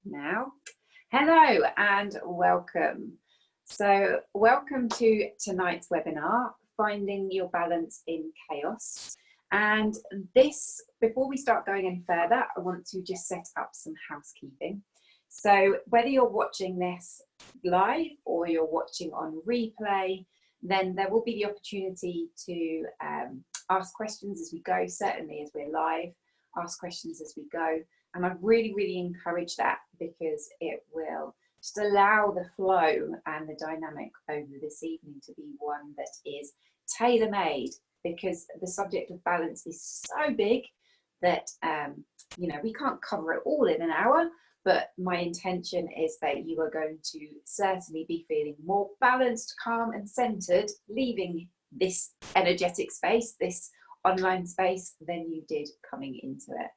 Now. Hello and welcome. So welcome to tonight's webinar, Finding Your Balance in Chaos. And this, before we start going any further, I want to just set up some housekeeping. So whether you're watching this live or you're watching on replay, then there will be the opportunity to ask questions as we go, certainly as we're live, ask questions as we go. And I really encourage that because it will just allow the flow and the dynamic over this evening to be one that is tailor-made, because the subject of balance is so big that we can't cover it all in an hour. But my intention is that you are going to certainly be feeling more balanced, calm and centered, leaving this energetic space, this online space, than you did coming into it.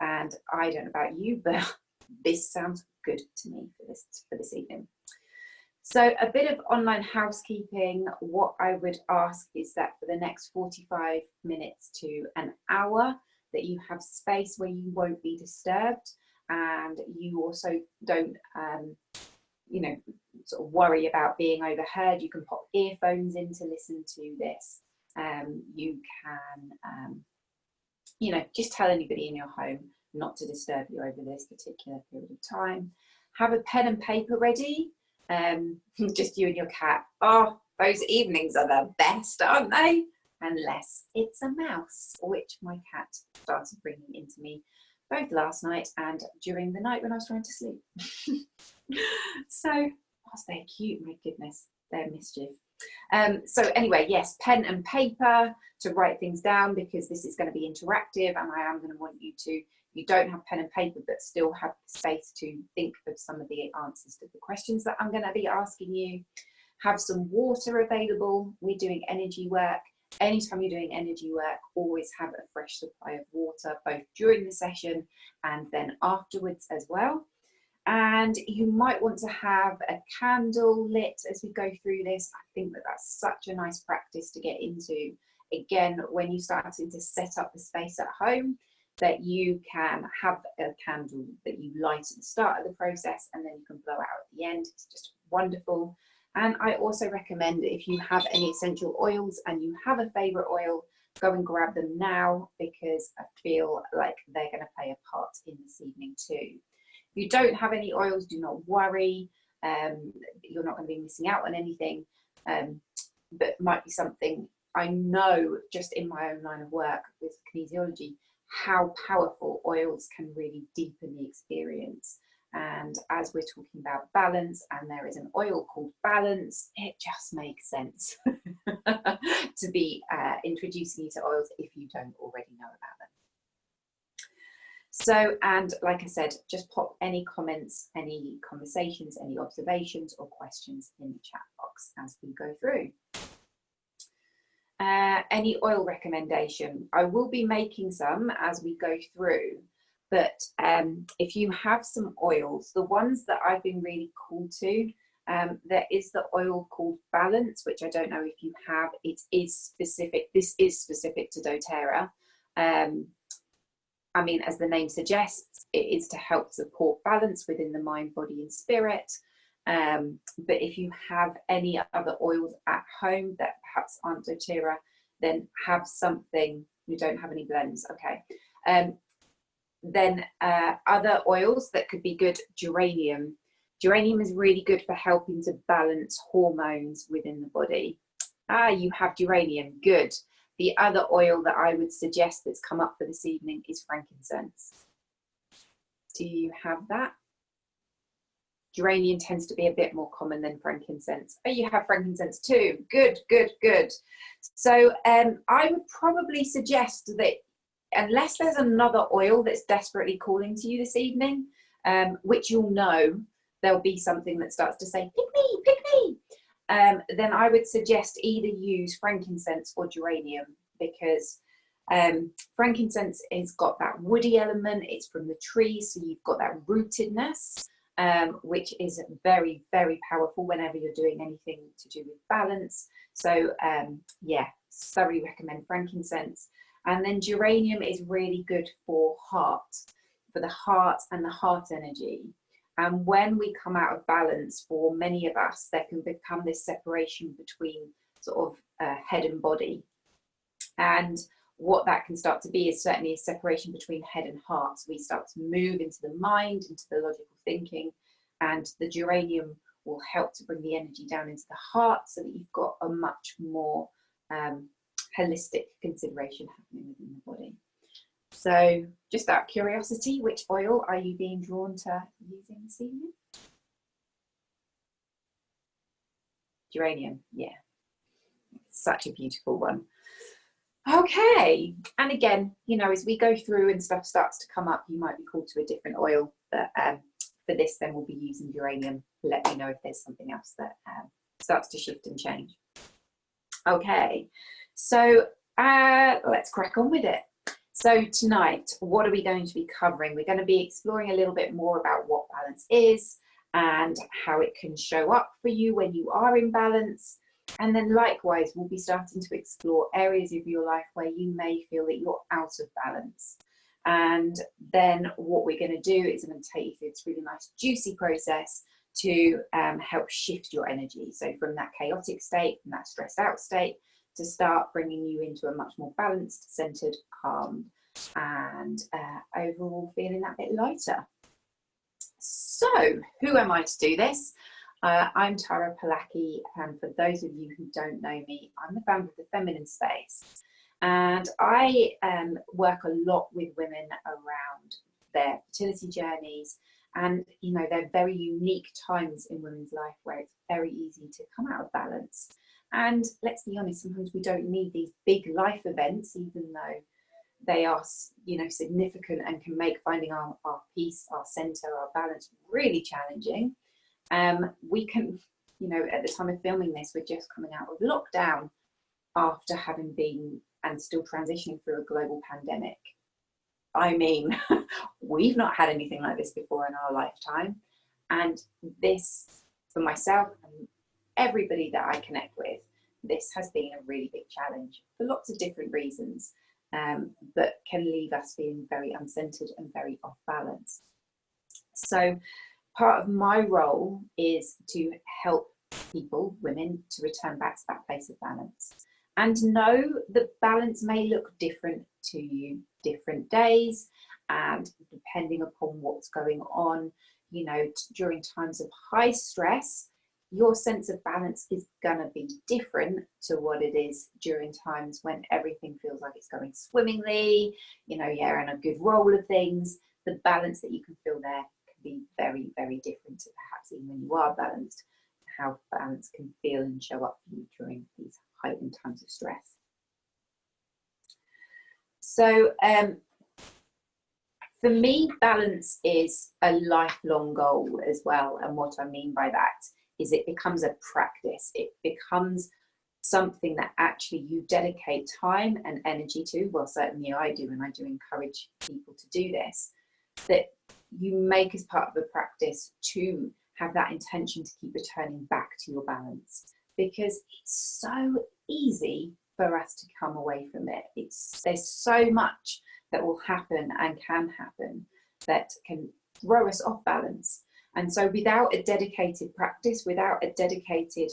And I don't know about you, but this sounds good to me for this evening. So a bit of online housekeeping. What I would ask is that for the next 45 minutes to an hour, that you have space where you won't be disturbed, and you also don't, sort of worry about being overheard. You can pop earphones in to listen to this. You can just tell anybody in your home not to disturb you over this particular period of time. Have a pen and paper ready, just you and your cat. Oh, those evenings are the best, aren't they? Unless it's a mouse, which my cat started bringing into me both last night and during the night when I was trying to sleep. So, whilst they're cute, my goodness, they're mischief. So anyway, yes, pen and paper to write things down, because this is going to be interactive and I am going to want you don't have pen and paper, but still have space to think of some of the answers to the questions that I'm going to be asking you. Have some water available. We're doing energy work. Anytime you're doing energy work, always have a fresh supply of water, both during the session and then afterwards as well. And you might want to have a candle lit as we go through this. I think that that's such a nice practice to get into. Again, when you're starting to set up the space at home, that you can have a candle that you light at the start of the process and then you can blow out at the end. It's just wonderful. And I also recommend that if you have any essential oils and you have a favorite oil, go and grab them now, because I feel like they're going to play a part in this evening too. If you don't have any oils, do not worry. You're not going to be missing out on anything, but might be something. I know just in my own line of work with kinesiology, how powerful oils can really deepen the experience. And as we're talking about balance, and there is an oil called Balance, it just makes sense to be introducing you to oils if you don't already know about them. So, and like I said, just pop any comments, any conversations, any observations or questions in the chat box as we go through. Any oil recommendation? I will be making some as we go through, but if you have some oils, the ones that I've been really cool to, there is the oil called Balance, which I don't know if you have. It is specific. This is specific to doTERRA. I mean, as the name suggests, it is to help support balance within the mind, body and spirit. But if you have any other oils at home that perhaps aren't doTERRA, then have something. You don't have any blends, okay. Then other oils that could be good, geranium. Geranium is really good for helping to balance hormones within the body. Ah, you have geranium, good. The other oil that I would suggest that's come up for this evening is frankincense. Do you have that? Geranium tends to be a bit more common than frankincense. Oh, you have frankincense too. Good. So I would probably suggest that, unless there's another oil that's desperately calling to you this evening, which you'll know, there'll be something that starts to say, pick me, then I would suggest either use frankincense or geranium, because frankincense has got that woody element, it's from the tree, so you've got that rootedness, which is very powerful whenever you're doing anything to do with balance. So yeah, thoroughly recommend frankincense. And then geranium is really good for the heart and the heart energy. And when we come out of balance, for many of us, there can become this separation between sort of head and body. And what that can start to be is certainly a separation between head and heart. So we start to move into the mind, into the logical thinking, and the geranium will help to bring the energy down into the heart so that you've got a much more holistic consideration happening within the body. So just out of curiosity, which oil are you being drawn to using this evening? Geranium, yeah. Such a beautiful one. Okay, and again, you know, as we go through and stuff starts to come up, you might be called to a different oil, but for this then we'll be using geranium. Let me know if there's something else that starts to shift and change. Okay, so let's crack on with it. So tonight, what are we going to be covering? We're going to be exploring a little bit more about what balance is and how it can show up for you when you are in balance. And then likewise, we'll be starting to explore areas of your life where you may feel that you're out of balance. And then what we're going to do is I'm going to take you through this really nice juicy process to help shift your energy. So from that chaotic state, from that stressed out state, to start bringing you into a much more balanced, centered, calmed, and overall feeling that bit lighter. So who am I to do this? I'm Tara Palaki, and for those of you who don't know me, I'm the founder of the Feminine Space, and I work a lot with women around their fertility journeys, and you know, they're very unique times in women's life where it's very easy to come out of balance. And let's be honest, sometimes we don't need these big life events, even though they are, you know, significant and can make finding our peace, our center, our balance really challenging. We can, you know, at the time of filming this, we're just coming out of lockdown after having been and still transitioning through a global pandemic. I mean, we've not had anything like this before in our lifetime. And this, for myself and everybody that I connect with, this has been a really big challenge for lots of different reasons, but can leave us feeling very uncentered and very off balance. So part of my role is to help people, women, to return back to that place of balance, and know that balance may look different to you different days, and depending upon what's going on, you know, during times of high stress, your sense of balance is gonna be different to what it is during times when everything feels like it's going swimmingly, you know, you're in a good roll of things. The balance that you can feel there be very, very different to perhaps even when you are balanced, how balance can feel and show up for you during these heightened times of stress. So for me, balance is a lifelong goal as well. And what I mean by that is it becomes a practice. It becomes something that actually you dedicate time and energy to. Well, certainly I do, and I do encourage people to do this, that you make as part of the practice to have that intention to keep returning back to your balance, because it's so easy for us to come away from it. There's so much that will happen and can happen that can throw us off balance. And so without a dedicated practice, without a dedicated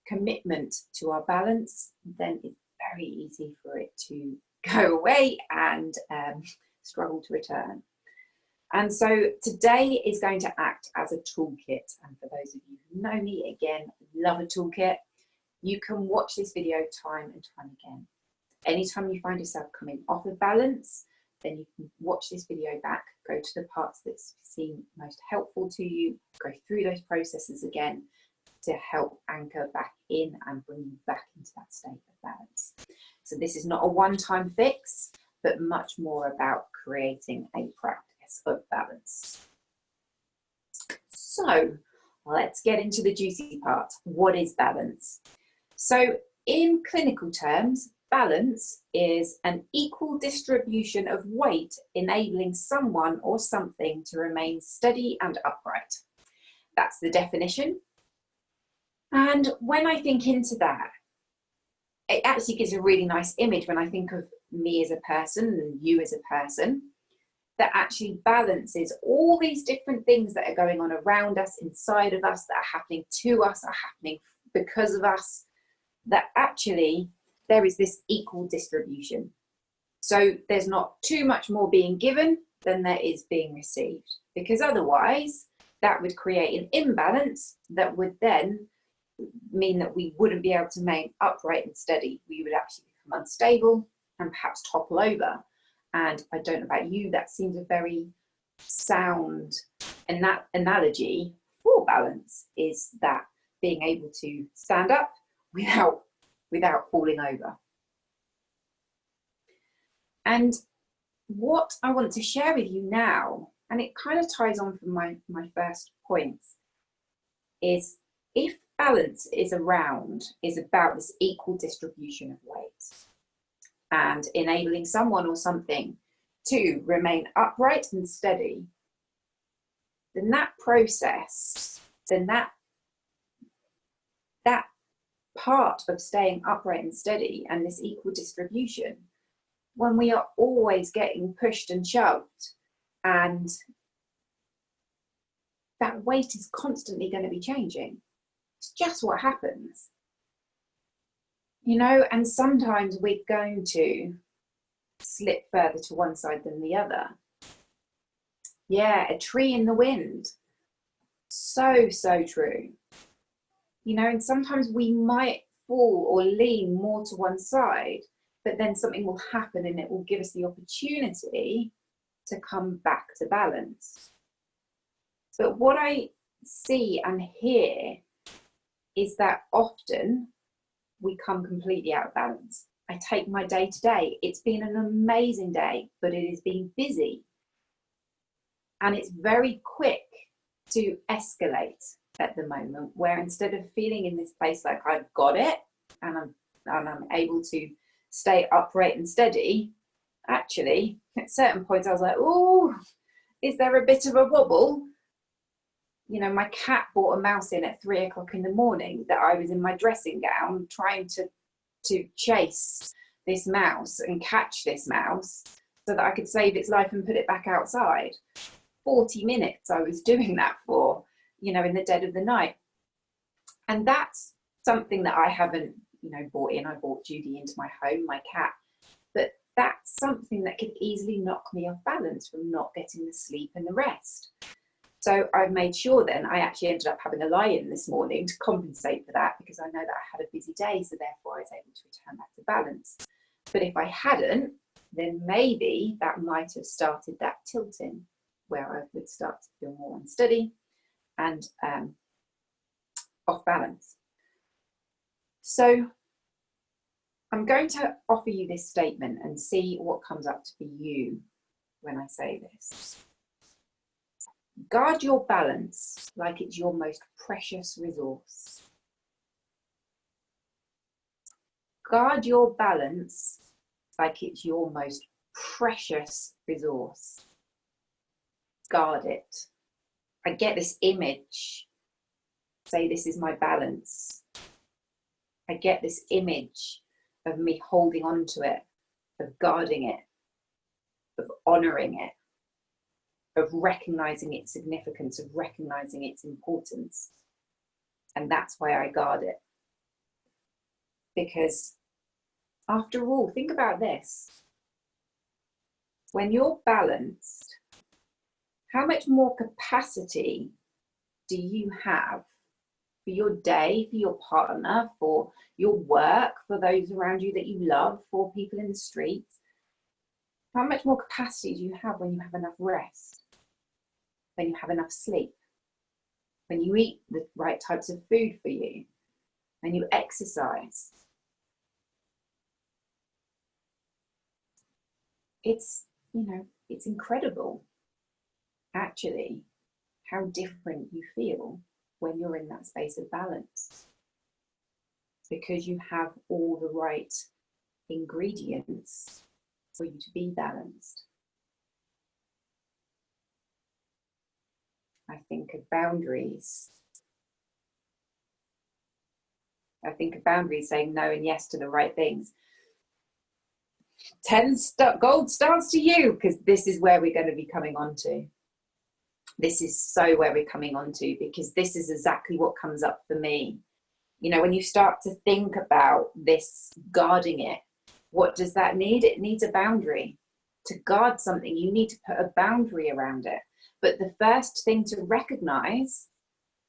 commitment to our balance, then it's very easy for it to go away and struggle to return. And so today is going to act as a toolkit. And for those of you who know me, again, love a toolkit. You can watch this video time and time again. Anytime you find yourself coming off of balance, then you can watch this video back, go to the parts that seem most helpful to you, go through those processes again to help anchor back in and bring you back into that state of balance. So this is not a one-time fix, but much more about creating a practice of balance. So let's get into the juicy part. What is balance? So in clinical terms, balance is an equal distribution of weight enabling someone or something to remain steady and upright. That's the definition. And when I think into that, it actually gives a really nice image when I think of me as a person and you as a person, that actually balances all these different things that are going on around us, inside of us, that are happening to us, are happening because of us, that actually there is this equal distribution. So there's not too much more being given than there is being received, because otherwise that would create an imbalance that would then mean that we wouldn't be able to remain upright and steady. We would actually become unstable and perhaps topple over. And I don't know about you, that seems a very sound, and that analogy for balance is that being able to stand up without falling over. And what I want to share with you now, and it kind of ties on from my first point, is if balance is about this equal distribution of weight and enabling someone or something to remain upright and steady, then that process, then that part of staying upright and steady and this equal distribution, when we are always getting pushed and shoved, and that weight is constantly going to be changing. It's just what happens, you know. And sometimes we're going to slip further to one side than the other. Yeah, a tree in the wind. So true. You know, and sometimes we might fall or lean more to one side, but then something will happen and it will give us the opportunity to come back to balance. But what I see and hear is that often we come completely out of balance. I take my day to day. It's been an amazing day, but it has been busy. And it's very quick to escalate at the moment, where instead of feeling in this place like I've got it and I'm able to stay upright and steady, actually at certain points I was like, oh, is there a bit of a wobble? You know, my cat brought a mouse in at 3 o'clock in the morning that I was in my dressing gown trying to chase this mouse and catch this mouse so that I could save its life and put it back outside. 40 minutes I was doing that for, you know, in the dead of the night. And that's something that I haven't, you know, brought in. I brought Judy into my home, my cat. But that's something that could easily knock me off balance from not getting the sleep and the rest. So I've made sure then I actually ended up having a lie-in this morning to compensate for that, because I know that I had a busy day, so therefore I was able to return back to balance. But if I hadn't, then maybe that might have started that tilting, where I would start to feel more unsteady and off balance. So I'm going to offer you this statement and see what comes up for you when I say this. Guard your balance like it's your most precious resource. Guard your balance like it's your most precious resource. Guard it. I get this image. Say, this is my balance. I get this image of me holding on to it, of guarding it, of honouring it, of recognising its significance, of recognising its importance. And that's why I guard it. Because after all, think about this. When you're balanced, how much more capacity do you have for your day, for your partner, for your work, for those around you that you love, for people in the streets? How much more capacity do you have when you have enough rest, when you have enough sleep, when you eat the right types of food for you, when you exercise? It's, you know, it's incredible, actually, how different you feel when you're in that space of balance, because you have all the right ingredients for you to be balanced. I think of boundaries. I think of boundaries, saying no and yes to the right things. gold stars to you, because this is where we're going to be coming on to. This is so where we're coming on to, because this is exactly what comes up for me. You know, when you start to think about this, guarding it, what does that need? It needs a boundary. To guard something, you need to put a boundary around it. But the first thing to recognize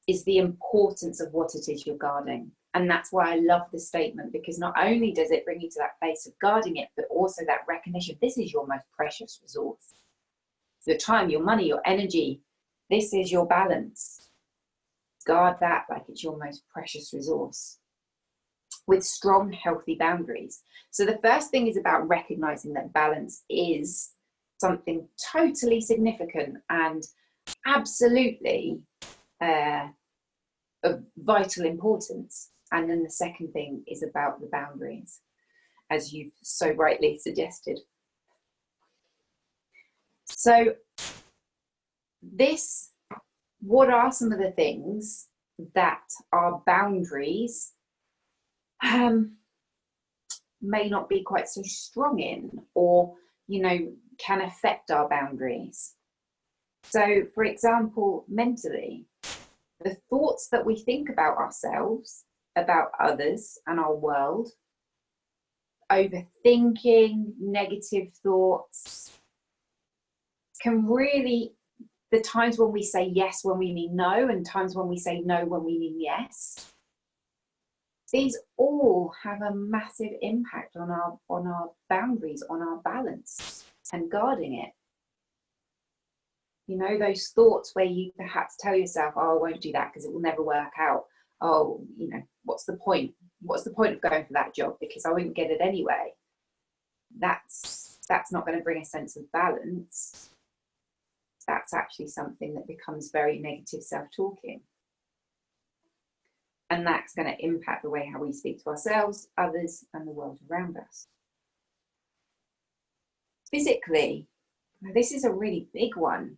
is the importance of what it is you're guarding. And that's why I love this statement, because not only does it bring you to that place of guarding it, but also that recognition, this is your most precious resource. Your time, your money, your energy, this is your balance. Guard that like it's your most precious resource, with strong, healthy boundaries. So the first thing is about recognizing that balance is something totally significant and absolutely of vital importance. And then the second thing is about the boundaries, as you've so rightly suggested. So what are some of the things that our boundaries may not be quite so strong in, or, you know, can affect our boundaries? So, for example, mentally, the thoughts that we think about ourselves, about others and our world, overthinking, negative thoughts, can really, the times when we say yes when we mean no, and times when we say no when we mean yes, these all have a massive impact on our boundaries, on our balance and guarding it. You know, those thoughts where you perhaps tell yourself, oh, I won't do that because it will never work out. Oh, you know, what's the point? What's the point of going for that job, because I won't get it anyway? That's not going to bring a sense of balance. That's actually something that becomes very negative self-talking. And that's going to impact the way how we speak to ourselves, others, and the world around us. Physically, this is a really big one.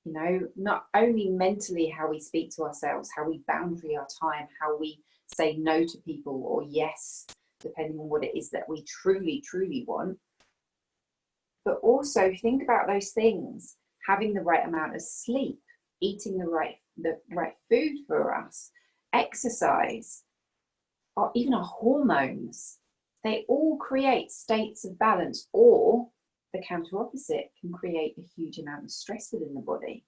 You know, not only mentally how we speak to ourselves, how we boundary our time, how we say no to people or yes, depending on what it is that we truly, truly want. But also think about those things, having the right amount of sleep, eating the right food for us, exercise, or even our hormones. They all create states of balance, or the counter opposite can create a huge amount of stress within the body.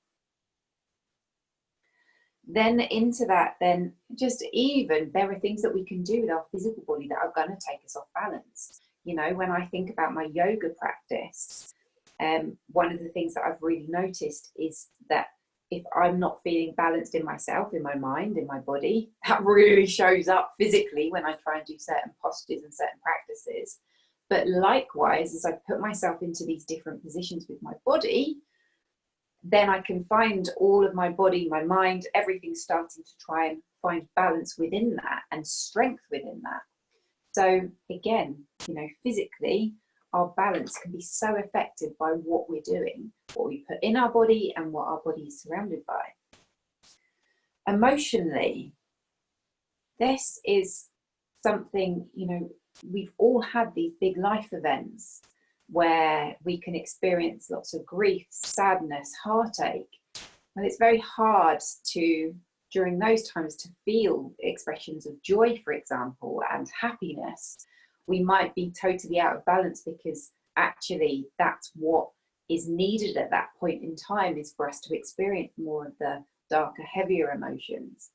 Then into that, then just even there are things that we can do with our physical body that are going to take us off balance. You know, when I think about my yoga practice, one of the things that I've really noticed is that if I'm not feeling balanced in myself, in my mind, in my body, that really shows up physically when I try and do certain postures and certain practices. But likewise, as I put myself into these different positions with my body, then I can find all of my body, my mind, everything starting to try and find balance within that and strength within that. So again, you know, physically, our balance can be so affected by what we're doing, what we put in our body and what our body is surrounded by. Emotionally, this is something, you know, we've all had these big life events where we can experience lots of grief, sadness, heartache. And it's very hard to, during those times, to feel expressions of joy, for example, and happiness. We might be totally out of balance because actually that's what is needed at that point in time, is for us to experience more of the darker, heavier emotions.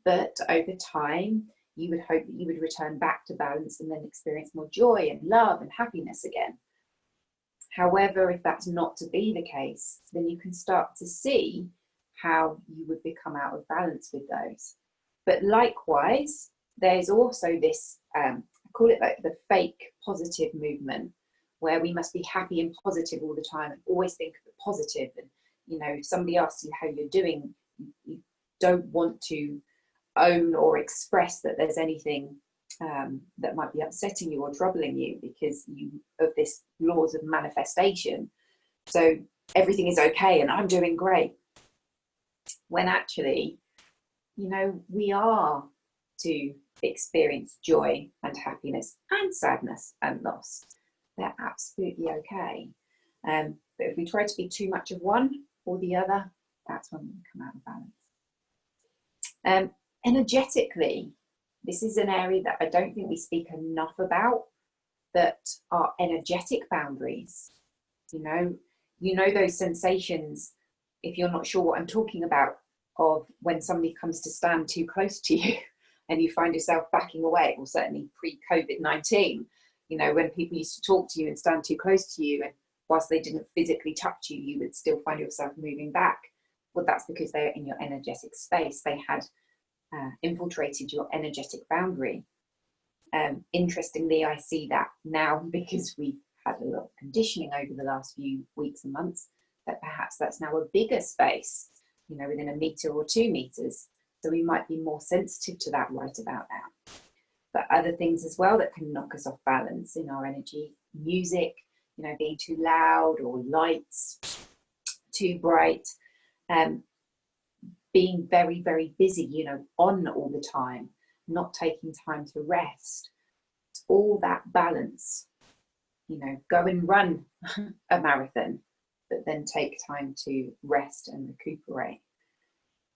But over time, you would hope that you would return back to balance and then experience more joy and love and happiness again. However, if that's not to be the case, then you can start to see how you would become out of balance with those. But likewise, there's also this, I call it like the fake positive movement, where we must be happy and positive all the time and always think of the positive. And, you know, if somebody asks you how you're doing, you don't want to own or express that there's anything that might be upsetting you or troubling you, because you of this laws of manifestation. So everything is okay and I'm doing great. When actually, you know, we are to experience joy and happiness and sadness and loss. they're absolutely okay. But if we try to be too much of one or the other, that's when we come out of balance. Energetically, this is an area that I don't think we speak enough about, that are energetic boundaries. You know those sensations, if you're not sure what I'm talking about, of when somebody comes to stand too close to you and you find yourself backing away, or certainly pre-COVID-19, when people used to talk to you and stand too close to you, and whilst they didn't physically touch you, you would still find yourself moving back. Well, that's because they're in your energetic space. They had infiltrated your energetic boundary. Interestingly, I see that now, because we've had a lot of conditioning over the last few weeks and months, that perhaps that's now a bigger space, within a meter or 2 meters. So we might be more sensitive to that right about now. But other things as well that can knock us off balance in our energy: music, being too loud, or lights too bright, being very, very busy, on all the time, not taking time to rest. It's all that balance. Go and run a marathon, but then take time to rest and recuperate.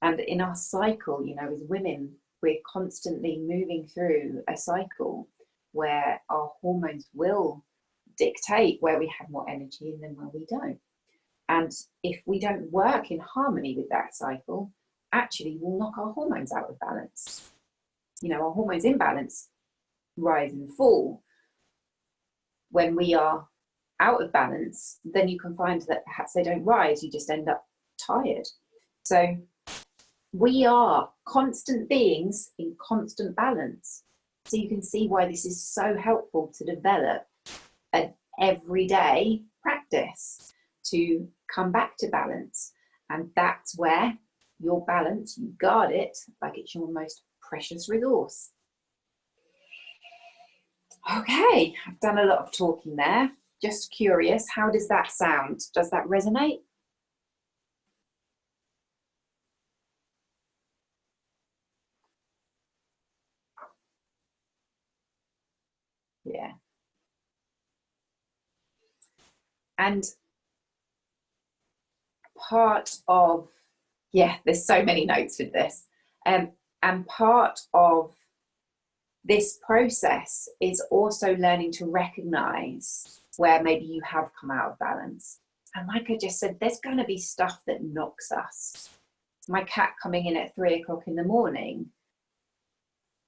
And in our cycle, as women, we're constantly moving through a cycle where our hormones will dictate where we have more energy and then where we don't. And if we don't work in harmony with that cycle, actually we'll knock our hormones out of balance. Our hormones in balance rise and fall. When we are out of balance, then you can find that perhaps they don't rise, you just end up tired. So we are constant beings in constant balance. So you can see why this is so helpful to develop an everyday practice to come back to balance. And that's where your balance, you guard it like it's your most precious resource. Okay, I've done a lot of talking there. Just curious, how does that sound? Does that resonate? Yeah. And part of, there's so many notes with this. And part of this process is also learning to recognize where maybe you have come out of balance. And like I just said, there's going to be stuff that knocks us. My cat coming in at 3 o'clock in the morning,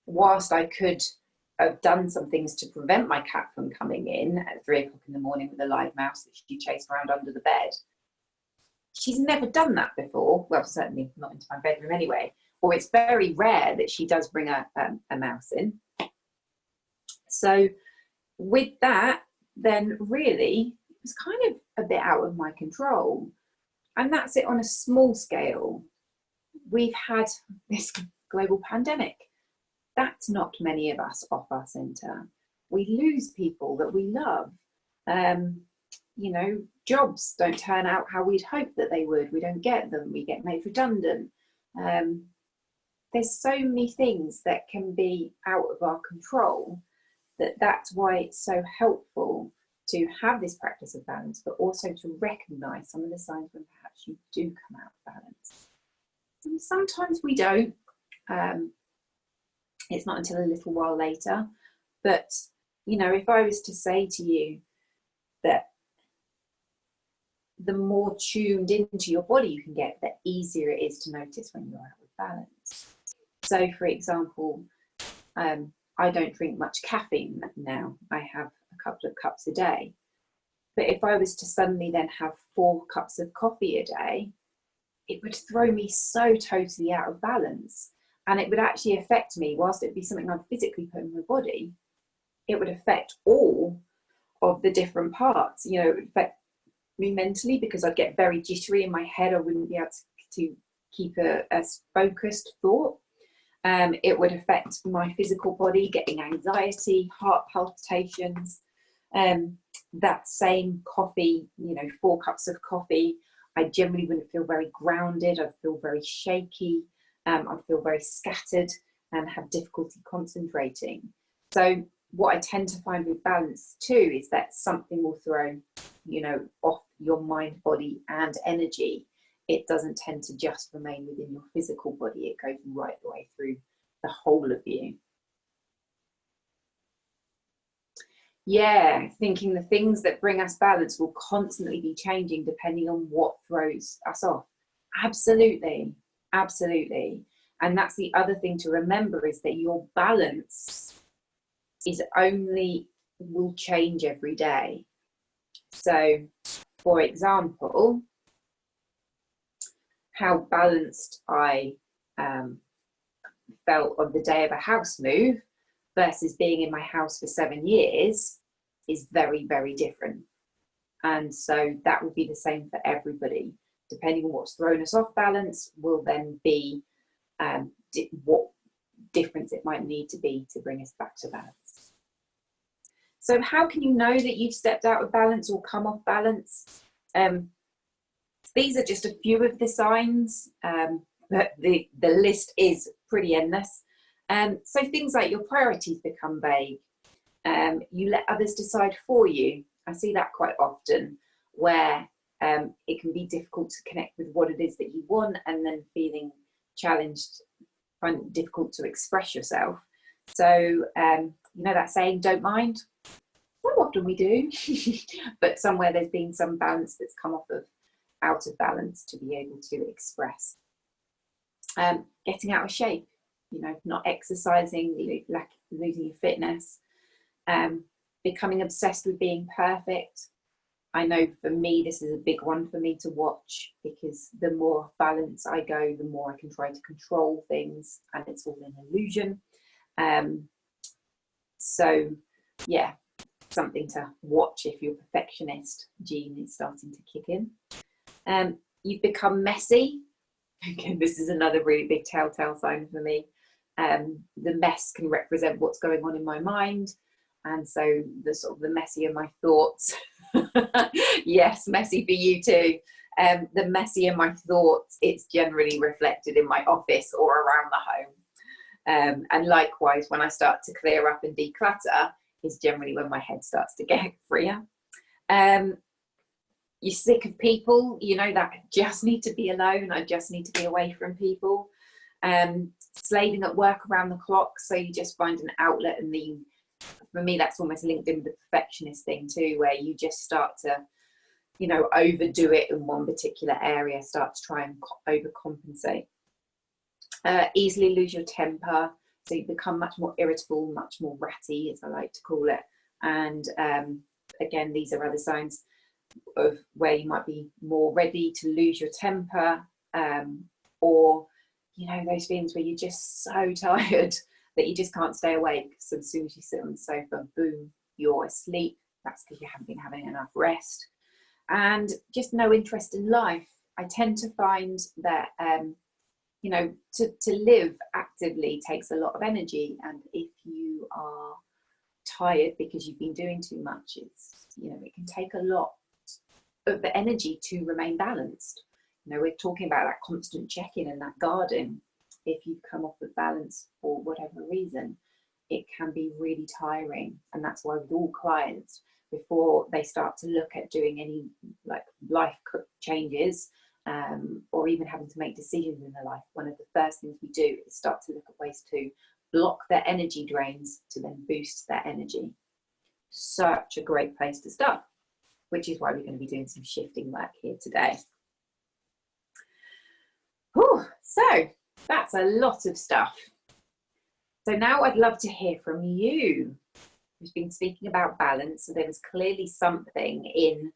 whilst I could have done some things to prevent my cat from coming in at 3 o'clock in the morning with a live mouse that she chased around under the bed, she's never done that before. Well, certainly not into my bedroom anyway. Or it's very rare that she does bring a mouse in. So with that, then really, it was kind of a bit out of my control. And that's it on a small scale. We've had this global pandemic. That's knocked many of us off our centre. We lose people that we love. Jobs don't turn out how we'd hoped that they would. We don't get them. We get made redundant. There's so many things that can be out of our control, that's why it's so helpful to have this practice of balance, but also to recognise some of the signs when perhaps you do come out of balance. And sometimes we don't. It's not until a little while later. But, if I was to say to you that the more tuned into your body you can get, the easier it is to notice when you're out of balance. So, for example, I don't drink much caffeine now. I have a couple of cups a day. But if I was to suddenly then have 4 cups of coffee a day, it would throw me so totally out of balance. And it would actually affect me, whilst it would be something I'd physically put in my body, it would affect all of the different parts. It would affect me mentally, because I'd get very jittery in my head. I wouldn't be able to keep a focused thought. It would affect my physical body, getting anxiety, heart palpitations. That same coffee, 4 cups of coffee, I generally wouldn't feel very grounded. I'd feel very shaky. I'd feel very scattered and have difficulty concentrating. So what I tend to find with balance too is that something will throw, you know, off your mind, body and energy. It doesn't tend to just remain within your physical body. It goes right the way through the whole of you. Yeah, thinking the things that bring us balance will constantly be changing depending on what throws us off. Absolutely, absolutely. And that's the other thing to remember, is that your balance is only will change every day. So, for example, how balanced I felt on the day of a house move versus being in my house for 7 years is very, very different. And so that would be the same for everybody. Depending on what's thrown us off balance will then be what difference it might need to be to bring us back to balance. So how can you know that you've stepped out of balance or come off balance? These are just a few of the signs, but the list is pretty endless. So things like your priorities become vague. You let others decide for you. I see that quite often, where it can be difficult to connect with what it is that you want, and then feeling challenged, find it difficult to express yourself. So, you know that saying, don't mind? Not often we do, but somewhere there's been some balance that's come out of balance to be able to express. Getting out of shape, you know, not exercising, losing your fitness, becoming obsessed with being perfect. I know for me, this is a big one for me to watch, because the more off balance I go, the more I can try to control things, and it's all an illusion. So yeah, something to watch if your perfectionist gene is starting to kick in. You've become messy. Again, this is another really big telltale sign for me. The mess can represent what's going on in my mind, and so the messier my thoughts. Yes, messy for you too. The messier my thoughts, it's generally reflected in my office or around the home. And likewise, when I start to clear up and declutter, is generally when my head starts to get freer. You're sick of people, you know, that I just need to be alone, I just need to be away from people. Slaving at work around the clock, so you just find an outlet, and for me that's almost linked in with the perfectionist thing too, where you just start to, you know, overdo it in one particular area, start to try and overcompensate. Easily lose your temper, so you become much more irritable, much more ratty, as I like to call it. And again, these are other signs of where you might be more ready to lose your temper, or, you know, those feelings where you're just so tired that you just can't stay awake. So as soon as you sit on the sofa, boom, you're asleep. That's because you haven't been having enough rest. And just no interest in life. I tend to find that you know, to live actively takes a lot of energy, and if you are tired because you've been doing too much, it's, you know, it can take a lot of the energy to remain balanced. You know, we're talking about that constant check-in and that guarding. If you've come off of balance for whatever reason, it can be really tiring. And that's why with all clients, before they start to look at doing any like life changes, or even having to make decisions in their life, one of the first things we do is start to look at ways to block their energy drains to then boost their energy. Such a great place to start, which is why we're going to be doing some shifting work here today. Whew, so that's a lot of stuff. So now I'd love to hear from you. We've been speaking about balance, so there was clearly something in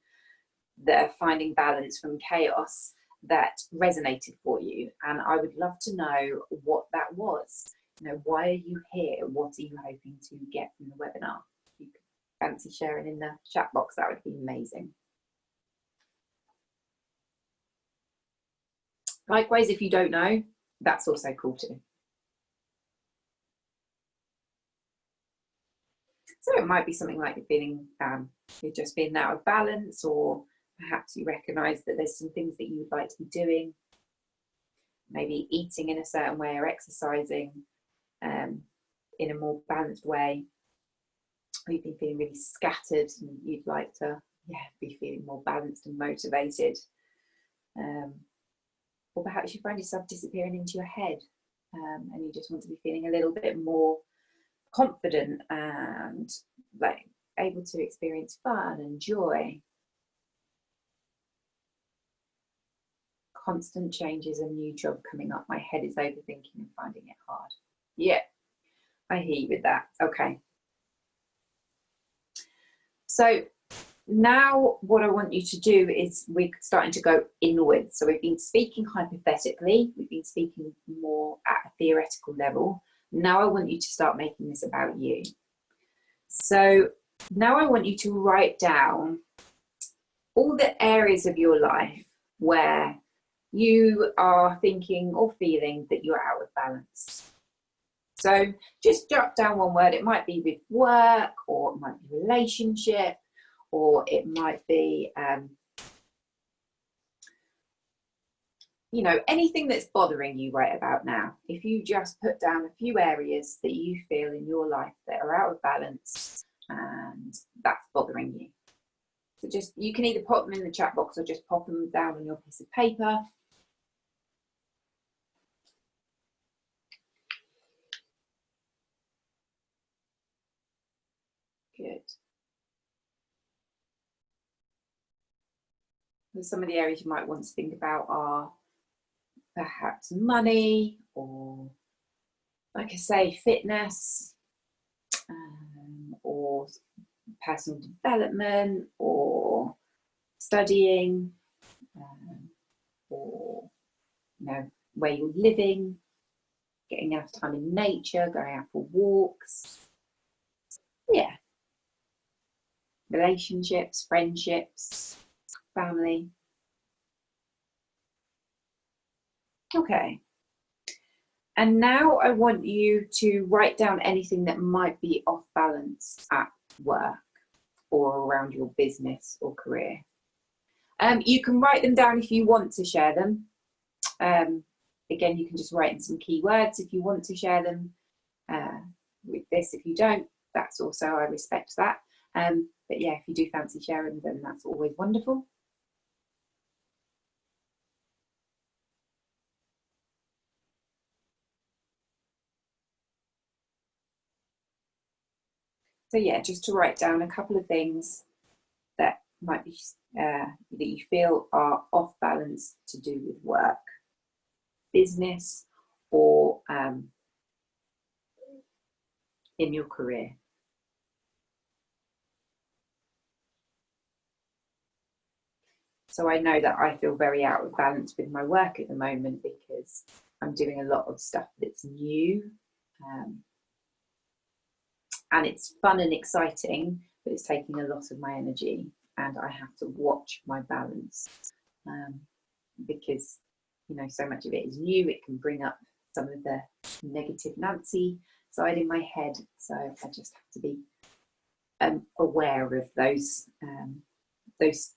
the finding balance from chaos that resonated for you, and I would love to know what that was. You know, why are you here? What are you hoping to get from the webinar? If you could fancy sharing in the chat box, that would be amazing. Likewise, if you don't know, that's also cool too. So it might be something like you're feeling you're just being out of balance, or perhaps you recognise that there's some things that you would like to be doing, maybe eating in a certain way or exercising in a more balanced way. or you've been feeling really scattered and you'd like to, yeah, be feeling more balanced and motivated. Or perhaps you find yourself disappearing into your head, and you just want to be feeling a little bit more confident and like able to experience fun and joy. Constant changes, a new job coming up. My head is overthinking and finding it hard. Yeah, I hear you with that. Okay. So now what I want you to do is we're starting to go inwards. So we've been speaking hypothetically, we've been speaking more at a theoretical level. Now I want you to start making this about you. So now I want you to write down all the areas of your life where you are thinking or feeling that you're out of balance. So just jot down one word. It might be with work, or it might be relationship, or it might be, you know, anything that's bothering you right about now. If you just put down a few areas that you feel in your life that are out of balance and that's bothering you. So just, you can either pop them in the chat box or just pop them down on your piece of paper. Good. And some of the areas you might want to think about are perhaps money, or, like I say, fitness, or personal development, or studying, or, you know, where you're living, getting enough time in nature, going out for walks. Yeah. Relationships, friendships, family. Okay. And now I want you to write down anything that might be off balance at work or around your business or career. You can write them down if you want to share them. Again, you can just write in some keywords if you want to share them with this. If you don't, that's also, I respect that. But yeah, if you do fancy sharing them, that's always wonderful. So yeah, just to write down a couple of things that might be that you feel are off balance to do with work, business, or in your career. So I know that I feel very out of balance with my work at the moment because I'm doing a lot of stuff that's new, and it's fun and exciting, but it's taking a lot of my energy, and I have to watch my balance because, you know, so much of it is new. It can bring up some of the negative Nancy side in my head, so I just have to be aware of those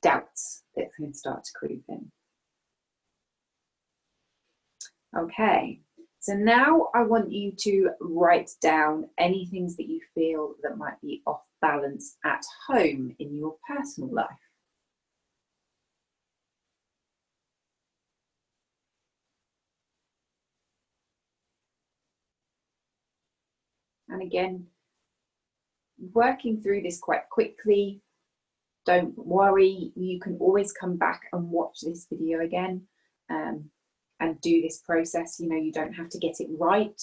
doubts that can start to creep in. Okay, so now I want you to write down any things that you feel that might be off balance at home in your personal life. And again, working through this quite quickly. Don't worry, you can always come back and watch this video again and do this process. You know, you don't have to get it right.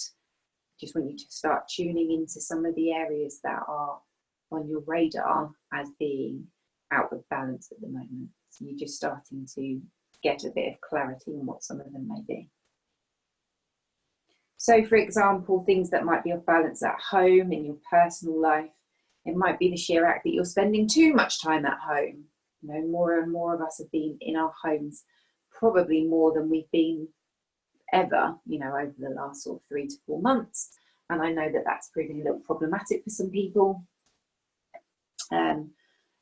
Just want you to start tuning into some of the areas that are on your radar as being out of balance at the moment. So you're just starting to get a bit of clarity on what some of them may be. So for example, things that might be off balance at home in your personal life. It might be the sheer act that you're spending too much time at home. You know, more and more of us have been in our homes, probably more than we've been ever, you know, over the last sort of 3 to 4 months. And I know that that's proving a little problematic for some people.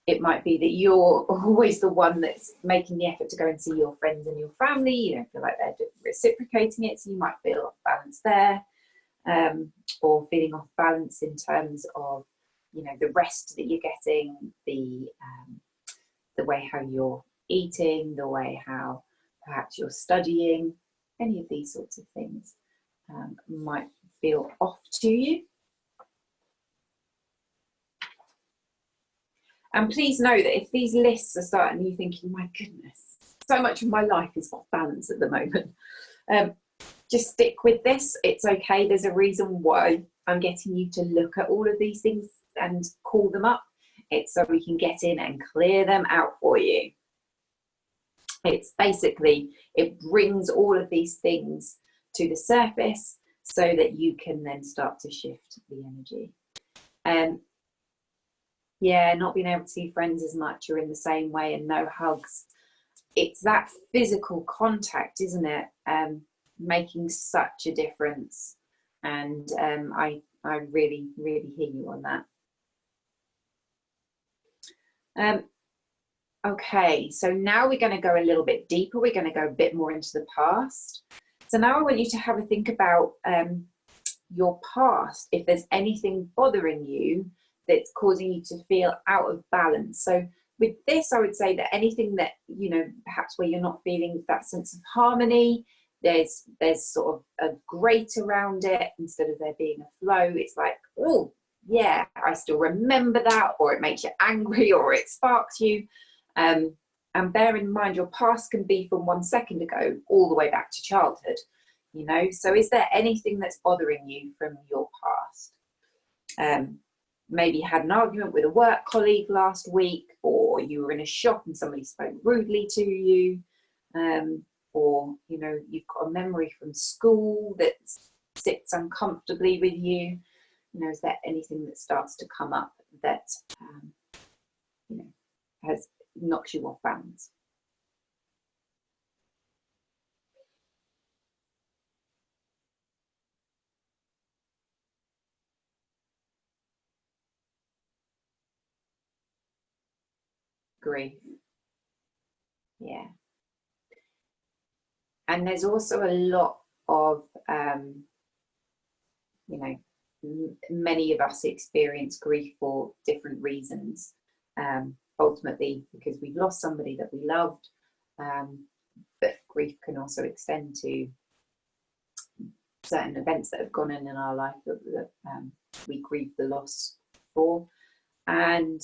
It might be that you're always the one that's making the effort to go and see your friends and your family. You don't feel like they're reciprocating it, so you might feel off balance there, or feeling off balance in terms of you know, the rest that you're getting, the way how you're eating, the way how perhaps you're studying, any of these sorts of things might feel off to you. And please know that if these lists are starting you thinking, my goodness, so much of my life is off balance at the moment, just stick with this. It's okay. There's a reason why I'm getting you to look at all of these things and call them up. It's so we can get in and clear them out for you. It's basically, it brings all of these things to the surface so that you can then start to shift the energy. Yeah, not being able to see friends as much or in the same way, and no hugs. It's that physical contact, isn't it? Making such a difference. And I really, really hear you on that. Okay, so now we're going to go a little bit deeper. We're going to go a bit more into the past. So now I want you to have a think about your past, if there's anything bothering you that's causing you to feel out of balance. So with this, I would say that anything that, you know, perhaps where you're not feeling that sense of harmony, there's sort of a grate around it instead of there being a flow. It's like, oh yeah, I still remember that, or it makes you angry, or it sparks you. And bear in mind, your past can be from 1 second ago all the way back to childhood, you know. So is there anything that's bothering you from your past? Maybe you had an argument with a work colleague last week, or you were in a shop and somebody spoke rudely to you, or, you know, you've got a memory from school that sits uncomfortably with you. You know, is there anything that starts to come up that, you know, knocks you off balance? Grief. Yeah. And there's also a lot of, you know, many of us experience grief for different reasons. Ultimately, because we've lost somebody that we loved, but grief can also extend to certain events that have gone in our life that we grieve the loss for. And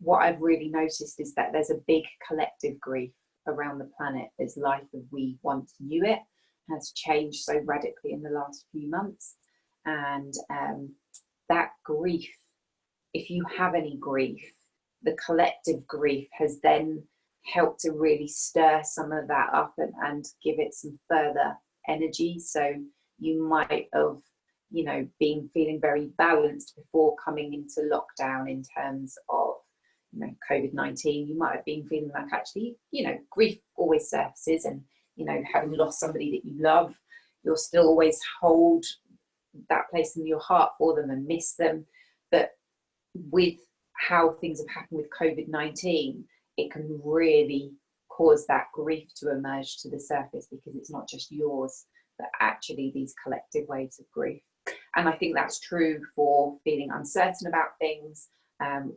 what I've really noticed is that there's a big collective grief around the planet as life as we once knew it has changed so radically in the last few months. And that grief, if you have any grief, the collective grief has then helped to really stir some of that up and give it some further energy. So you might have, you know, been feeling very balanced before coming into lockdown in terms of, you know, COVID-19. You might have been feeling like, actually, you know, grief always surfaces, and, you know, having lost somebody that you love, you'll still always hold that place in your heart for them and miss them. But with how things have happened with COVID-19, it can really cause that grief to emerge to the surface, because it's not just yours, but actually these collective waves of grief. And I think that's true for feeling uncertain about things,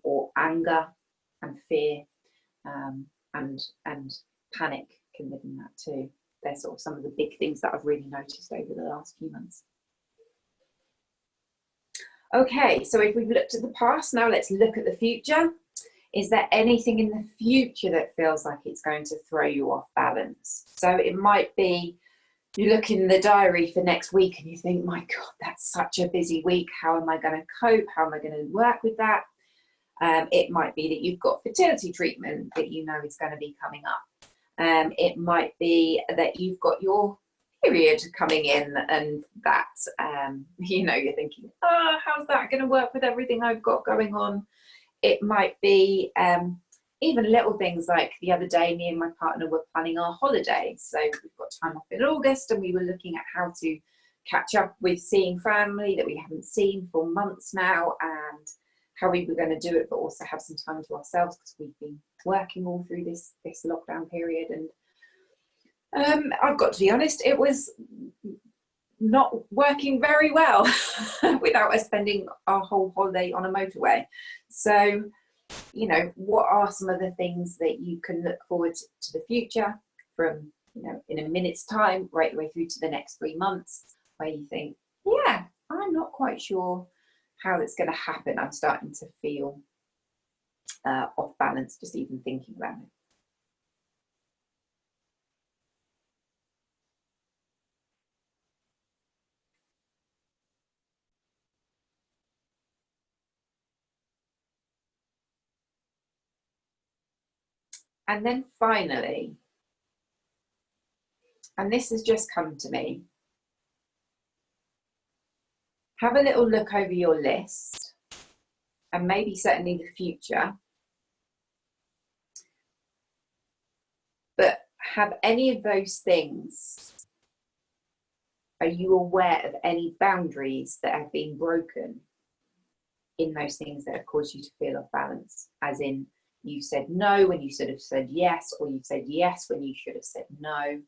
or anger and fear, and panic can live in that too. They're sort of some of the big things that I've really noticed over the last few months. Okay, so if we've looked at the past, now let's look at the future. Is there anything in the future that feels like it's going to throw you off balance? So it might be you look in the diary for next week and you think, my God, that's such a busy week. How am I going to cope? How am I going to work with that? It might be that you've got fertility treatment that you know is going to be coming up. It might be that you've got your period coming in, and that, you know, you're thinking, oh, how's that going to work with everything I've got going on? It might be even little things like the other day, me and my partner were planning our holiday. So we've got time off in August, and we were looking at how to catch up with seeing family that we haven't seen for months now, and how we were going to do it, but also have some time to ourselves, because we've been working all through this lockdown period. And I've got to be honest, it was not working very well without us spending our whole holiday on a motorway. So, you know, what are some of the things that you can look forward to the future from, you know, in a minute's time right the way through to the next 3 months, where you think, yeah, I'm not quite sure how it's going to happen. I'm starting to feel off balance just even thinking about it. And then finally, and this has just come to me, have a little look over your list, and maybe certainly the future, but have any of those things, are you aware of any boundaries that have been broken in those things that have caused you to feel off balance? As in, you said no when you should have said yes, or you've said yes when you should have said no.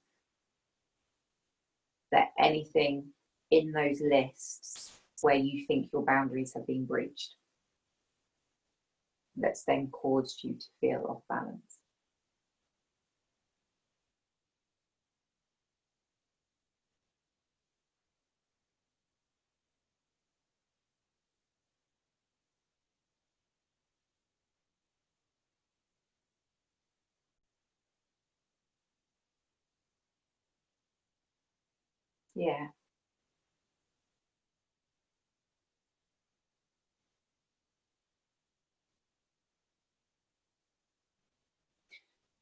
That anything in those lists where you think your boundaries have been breached that's then caused you to feel off balance? Yeah.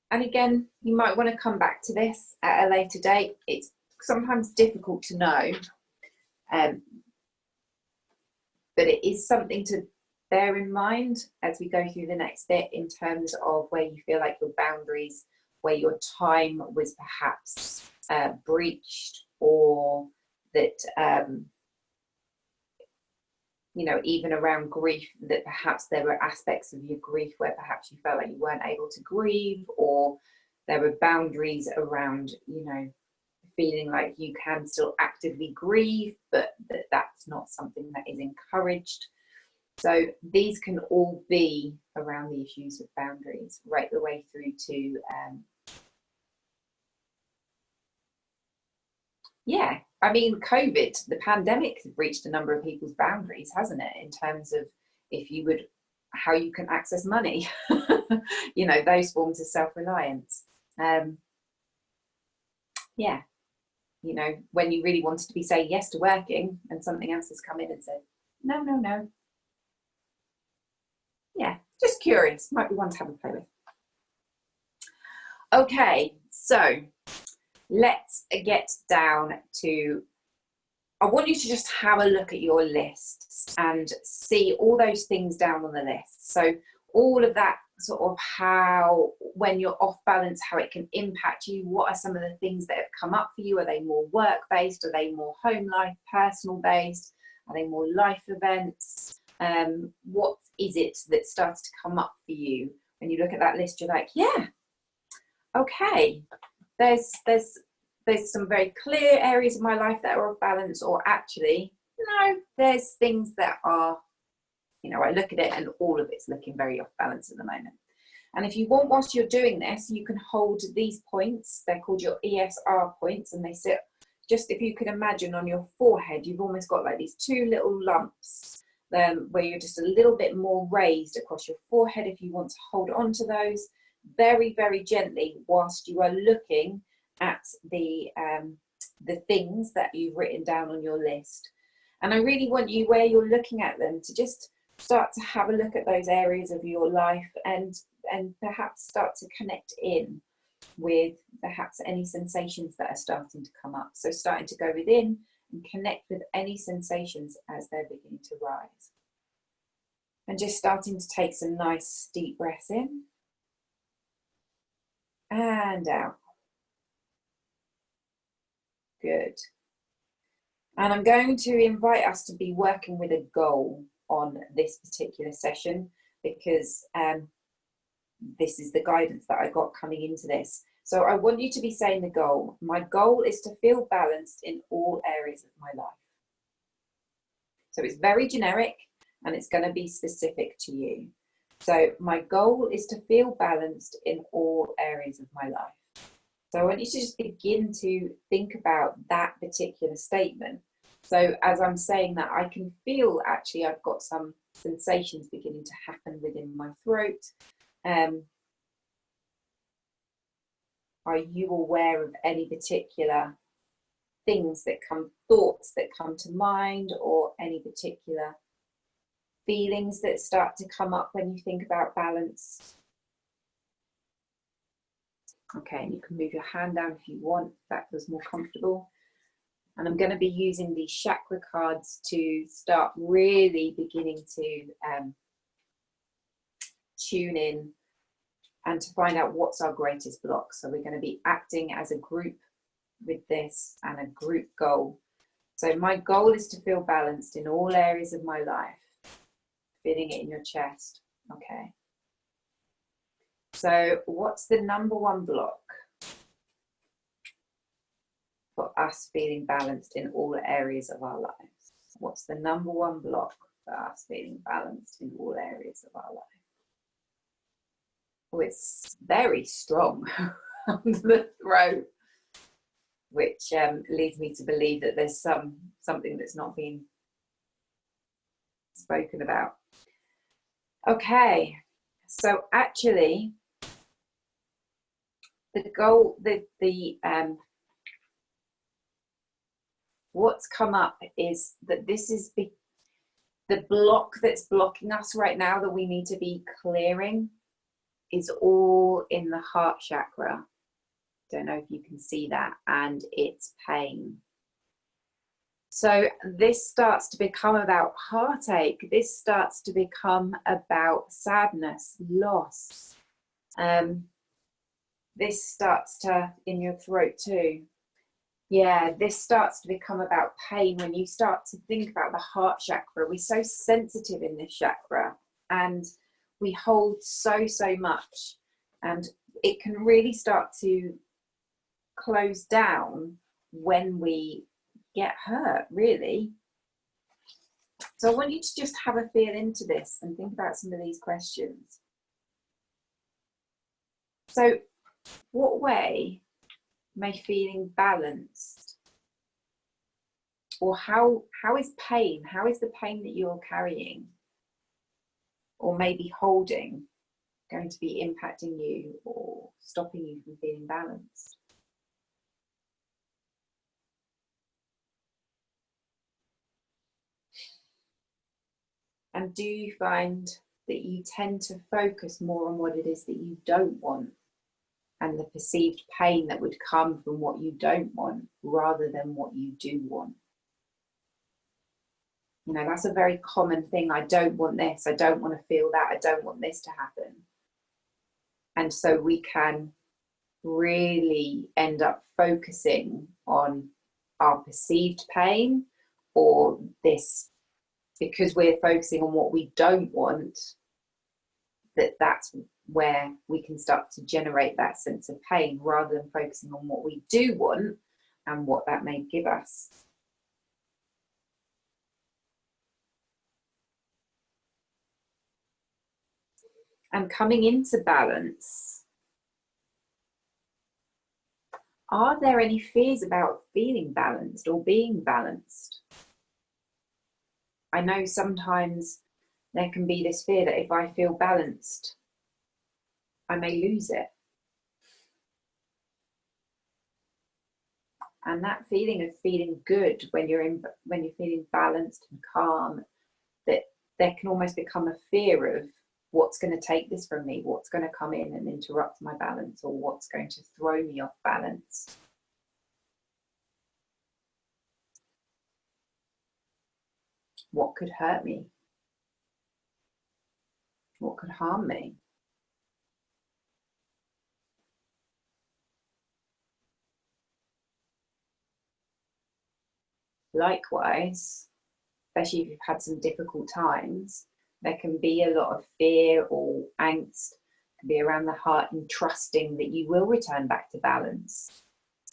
And again, you might want to come back to this at a later date. It's sometimes difficult to know, but it is something to bear in mind as we go through the next bit, in terms of where you feel like your boundaries, where your time was perhaps breached, or that you know, even around grief, that perhaps there were aspects of your grief where perhaps you felt like you weren't able to grieve, or there were boundaries around, you know, feeling like you can still actively grieve, but that's not something that is encouraged. So these can all be around the issues of boundaries, right the way through to yeah, I mean, COVID, the pandemic, has breached a number of people's boundaries, hasn't it? In terms of if you would, how you can access money, you know, those forms of self-reliance. Yeah, you know, when you really wanted to be saying yes to working and something else has come in and said, no, no, no. Yeah, just curious, might be one to have a play with. Okay, so let's get down to, I want you to just have a look at your lists and see all those things down on the list. So all of that sort of how, when you're off balance, how it can impact you. What are some of the things that have come up for you? Are they more work-based? Are they more home life, personal-based? Are they more life events? What is it that starts to come up for you when you look at that list? You're like, yeah, okay, there's some very clear areas of my life that are off balance, or actually, no, there's things that are, you know, I look at it and all of it's looking very off balance at the moment. And if you want, whilst you're doing this, you can hold these points. They're called your ESR points, and they sit just, if you can imagine, on your forehead, you've almost got like these two little lumps where you're just a little bit more raised across your forehead. If you want to hold on to those very, very gently whilst you are looking at the things that you've written down on your list. And I really want you, where you're looking at them, to just start to have a look at those areas of your life, and perhaps start to connect in with perhaps any sensations that are starting to come up. So starting to go within and connect with any sensations as they're beginning to rise. And just starting to take some nice deep breaths in and out. Good. And I'm going to invite us to be working with a goal on this particular session, because this is the guidance that I got coming into this. So I want you to be saying the goal. My goal is to feel balanced in all areas of my life. So it's very generic and it's going to be specific to you. So my goal is to feel balanced in all areas of my life. So I want you to just begin to think about that particular statement. So as I'm saying that, I can feel actually I've got some sensations beginning to happen within my throat. Are you aware of any particular things that come, thoughts that come to mind, or any particular feelings that start to come up when you think about balance? Okay, and you can move your hand down if you want, if that feels more comfortable. And I'm going to be using these chakra cards to start really beginning to tune in and to find out what's our greatest block. So we're going to be acting as a group with this and a group goal. So my goal is to feel balanced in all areas of my life. Feeling it in your chest. Okay. So what's the number one block for us feeling balanced in all areas of our lives? What's the number one block for us feeling balanced in all areas of our life? Oh, it's very strong under the throat, which leads me to believe that there's something that's not being spoken about. Okay, so actually, the goal, what's come up is that this is the block that's blocking us right now that we need to be clearing is all in the heart chakra. Don't know if you can see that, and it's pain. So this starts to become about heartache. This starts to become about sadness, loss. This starts to, in your throat too. Yeah, this starts to become about pain when you start to think about the heart chakra. We're so sensitive in this chakra and we hold so much, and it can really start to close down when we get hurt, really. So I want you to just have a feel into this and think about some of these questions. So what way may feeling balanced, or how is pain, how is the pain that you're carrying or maybe holding going to be impacting you or stopping you from feeling balanced? And do you find that you tend to focus more on what it is that you don't want and the perceived pain that would come from what you don't want rather than what you do want? You know, that's a very common thing. I don't want this. I don't want to feel that. I don't want this to happen. And so we can really end up focusing on our perceived pain, or this, because we're focusing on what we don't want, that's where we can start to generate that sense of pain rather than focusing on what we do want and what that may give us. And coming into balance, are there any fears about feeling balanced or being balanced? I know sometimes there can be this fear that if I feel balanced, I may lose it. And that feeling of feeling good when you're feeling balanced and calm, that there can almost become a fear of what's going to take this from me, what's going to come in and interrupt my balance, or what's going to throw me off balance. What could hurt me? What could harm me? Likewise, especially if you've had some difficult times, there can be a lot of fear or angst can be around the heart and trusting that you will return back to balance.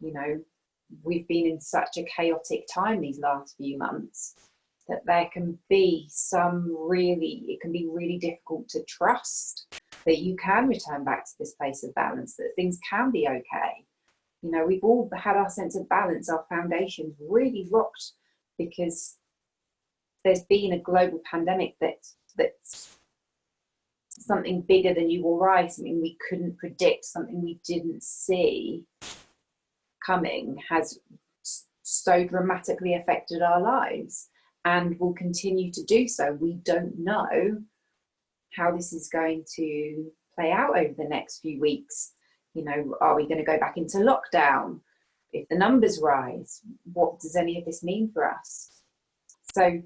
You know, we've been in such a chaotic time these last few months that there can be it can be really difficult to trust that you can return back to this place of balance, that things can be okay. You know, we've all had our sense of balance, our foundations really rocked because there's been a global pandemic that's something bigger than you or I, something we couldn't predict, something we didn't see coming, has so dramatically affected our lives and will continue to do so. We don't know how this is going to play out over the next few weeks. You know, are we going to go back into lockdown? If the numbers rise, what does any of this mean for us? So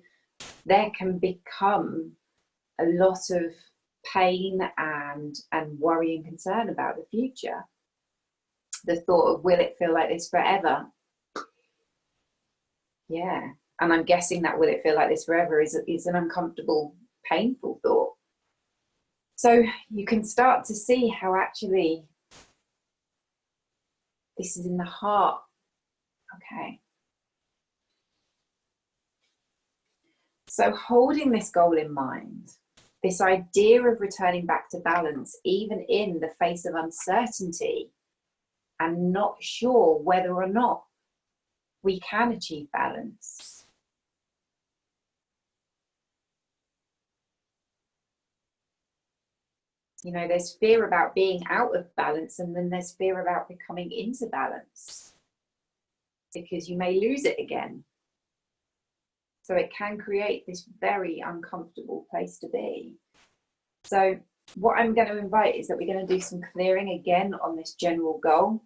there can become a lot of pain and worry and concern about the future. The thought of, will it feel like this forever? Yeah, and I'm guessing that will it feel like this forever is an uncomfortable, painful thought. So you can start to see how actually this is in the heart. Okay. So holding this goal in mind, this idea of returning back to balance, even in the face of uncertainty and not sure whether or not we can achieve balance. You know, there's fear about being out of balance, and then there's fear about becoming into balance because you may lose it again. So it can create this very uncomfortable place to be. So what I'm going to invite is that we're going to do some clearing again on this general goal.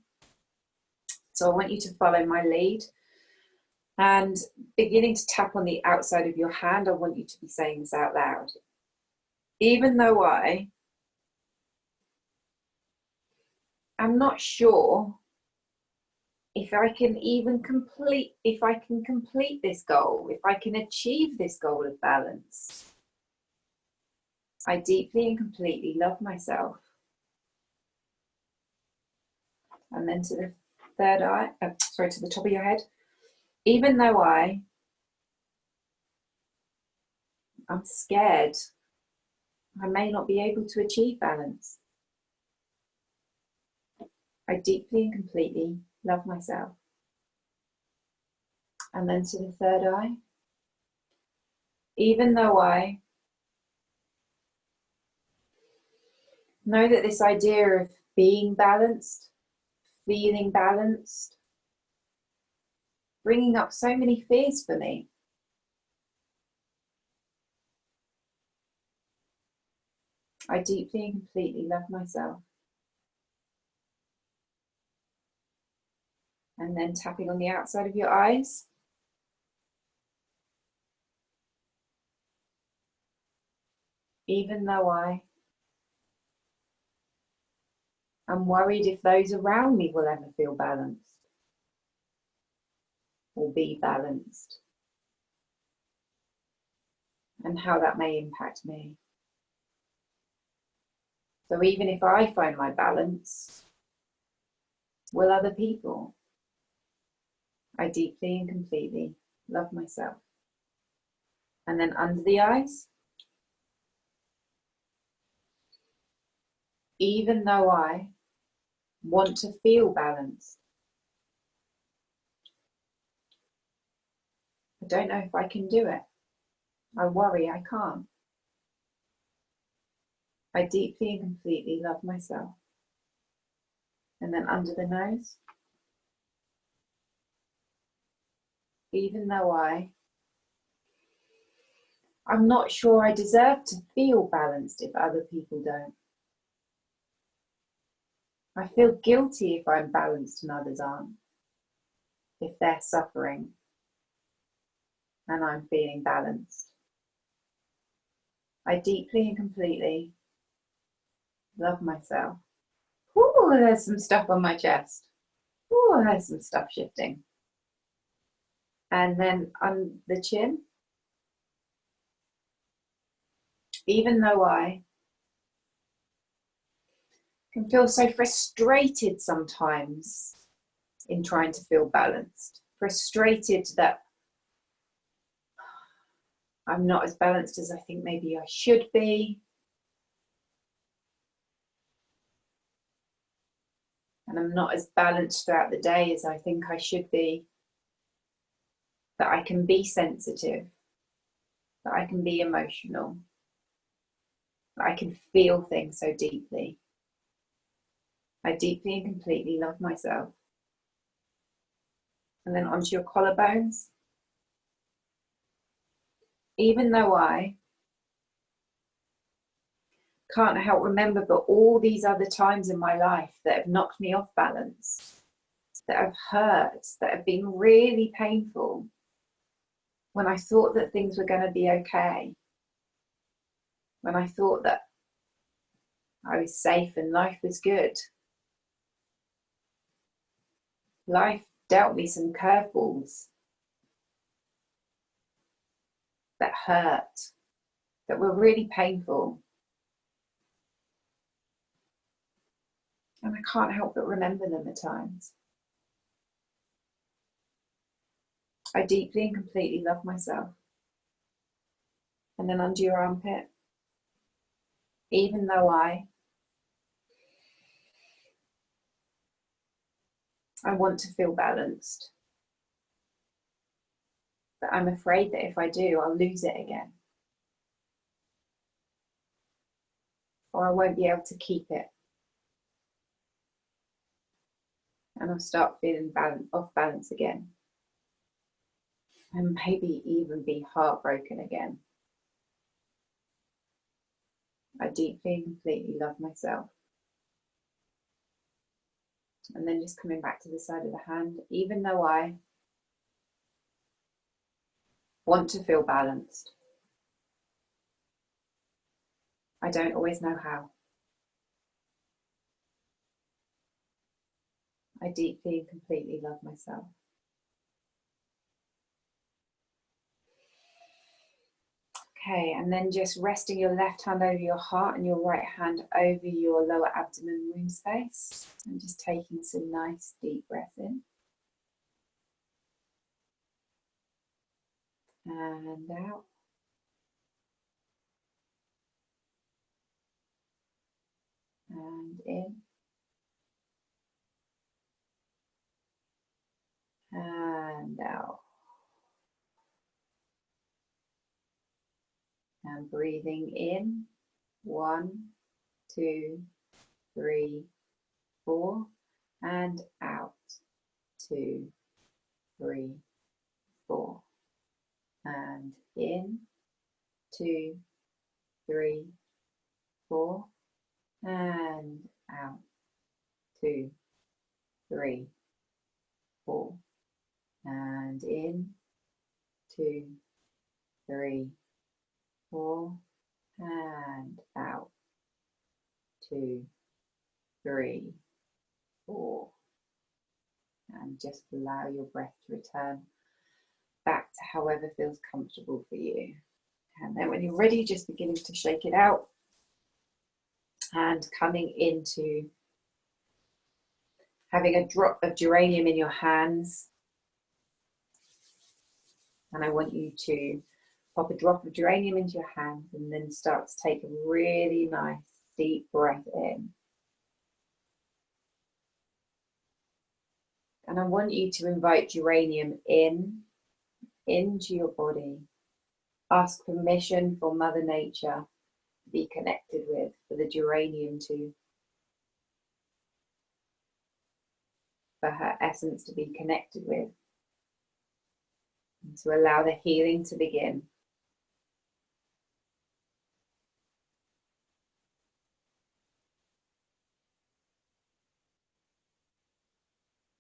So I want you to follow my lead, and beginning to tap on the outside of your hand, I want you to be saying this out loud. Even though I'm not sure if I can complete this goal, if I can achieve this goal of balance, I deeply and completely love myself. And then to the third eye, to the top of your head. Even though I'm scared, I may not be able to achieve balance, I deeply and completely love myself. And then to the third eye. Even though I know that this idea of being balanced, feeling balanced, bringing up so many fears for me. I deeply and completely love myself. And then tapping on the outside of your eyes. Even though I'm worried if those around me will ever feel balanced or be balanced, and how that may impact me. So even if I find my balance, will other people? I deeply and completely love myself. And then under the eyes, even though I want to feel balanced, I don't know if I can do it. I worry I can't. I deeply and completely love myself. And then under the nose, even though I'm not sure I deserve to feel balanced if other people don't. I feel guilty if I'm balanced and others aren't. If they're suffering and I'm feeling balanced. I deeply and completely love myself. Ooh, there's some stuff on my chest. Ooh, there's some stuff shifting. And then on the chin, even though I can feel so frustrated sometimes in trying to feel balanced. Frustrated that I'm not as balanced as I think maybe I should be. And I'm not as balanced throughout the day as I think I should be. That I can be sensitive. That I can be emotional. That I can feel things so deeply. I deeply and completely love myself. And then onto your collarbones. Even though I can't help remember, but all these other times in my life that have knocked me off balance, that have hurt, that have been really painful, when I thought that things were going to be okay, when I thought that I was safe and life was good, life dealt me some curveballs that hurt, that were really painful. And I can't help but remember them at times. I deeply and completely love myself. And then under your armpit, even though I want to feel balanced, but I'm afraid that if I do, I'll lose it again. Or I won't be able to keep it. And I'll start feeling off balance again. And maybe even be heartbroken again. I deeply and completely love myself. And then just coming back to the side of the hand, even though I want to feel balanced, I don't always know how. I deeply and completely love myself. Okay, and then just resting your left hand over your heart and your right hand over your lower abdomen womb space. And just taking some nice deep breath in. And out. And in. And out. And breathing in. 1, 2, 3, 4. And out. 2, 3, 4. And in. 2, 3, 4. And out. 2, 3, 4. And in. 2, 3, 4. And out. 2, 3, 4. And just allow your breath to return back to however feels comfortable for you. And then when you're ready, just beginning to shake it out and coming into having a drop of geranium in your hands. And I want you to pop a drop of geranium into your hand and then start to take a really nice deep breath in. And I want you to invite geranium into your body. Ask permission for Mother Nature to be connected with, for the geranium for her essence to be connected with, and to allow the healing to begin.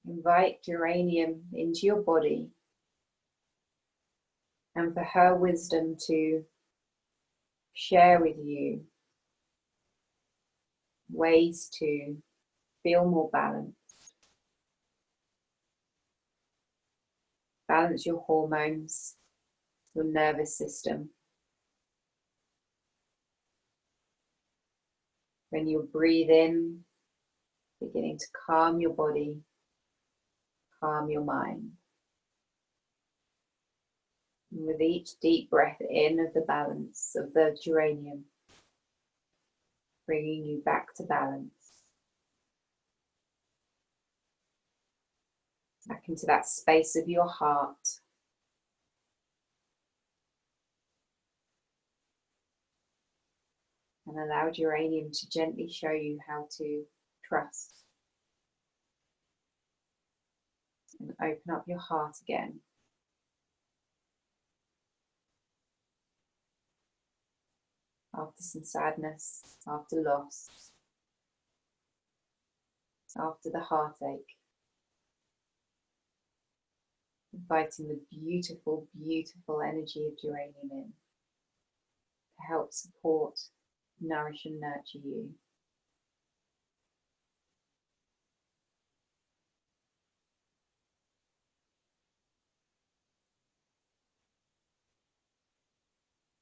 Invite geranium into your body and for her wisdom to share with you ways to feel more balanced. Balance your hormones, your nervous system. When you breathe in, beginning to calm your body, calm your mind. And with each deep breath in of the balance of the geranium, bringing you back to balance, back into that space of your heart. And allow geranium to gently show you how to trust and open up your heart again. After some sadness, after loss, after the heartache, inviting the beautiful, beautiful energy of geranium in to help support, nourish and nurture you.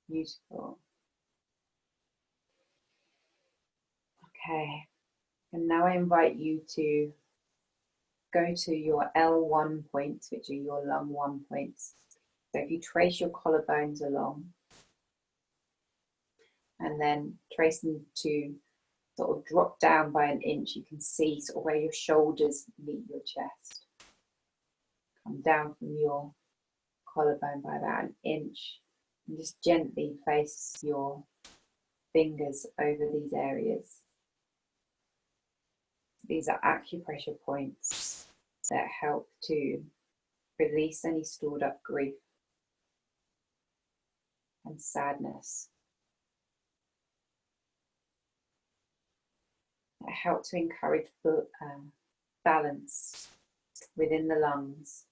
Beautiful. Okay, and now I invite you to go to your L1 points, which are your lung 1 points. So if you trace your collarbones along, and then trace them to sort of drop down by an inch, you can see sort of where your shoulders meet your chest. Come down from your collarbone by about an inch, and just gently place your fingers over these areas. These are acupressure points that help to release any stored up grief and sadness. That help to encourage balance within the lungs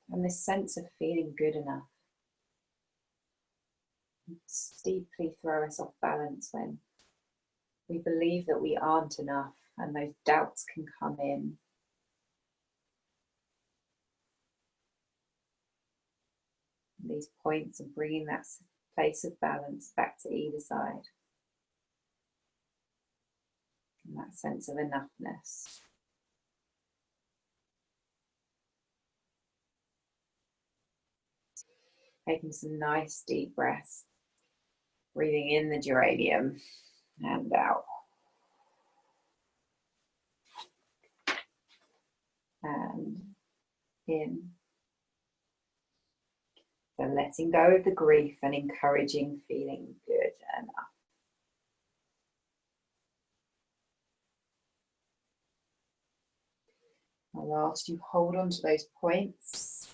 and this sense of feeling good enough. It's deeply throw us off balance when we believe that we aren't enough, and those doubts can come in. And these points are bringing that place of balance back to either side. And that sense of enoughness. Taking some nice deep breaths. Breathing in the geranium and out. And in. So letting go of the grief and encouraging feeling good enough. I'll ask you hold on to those points.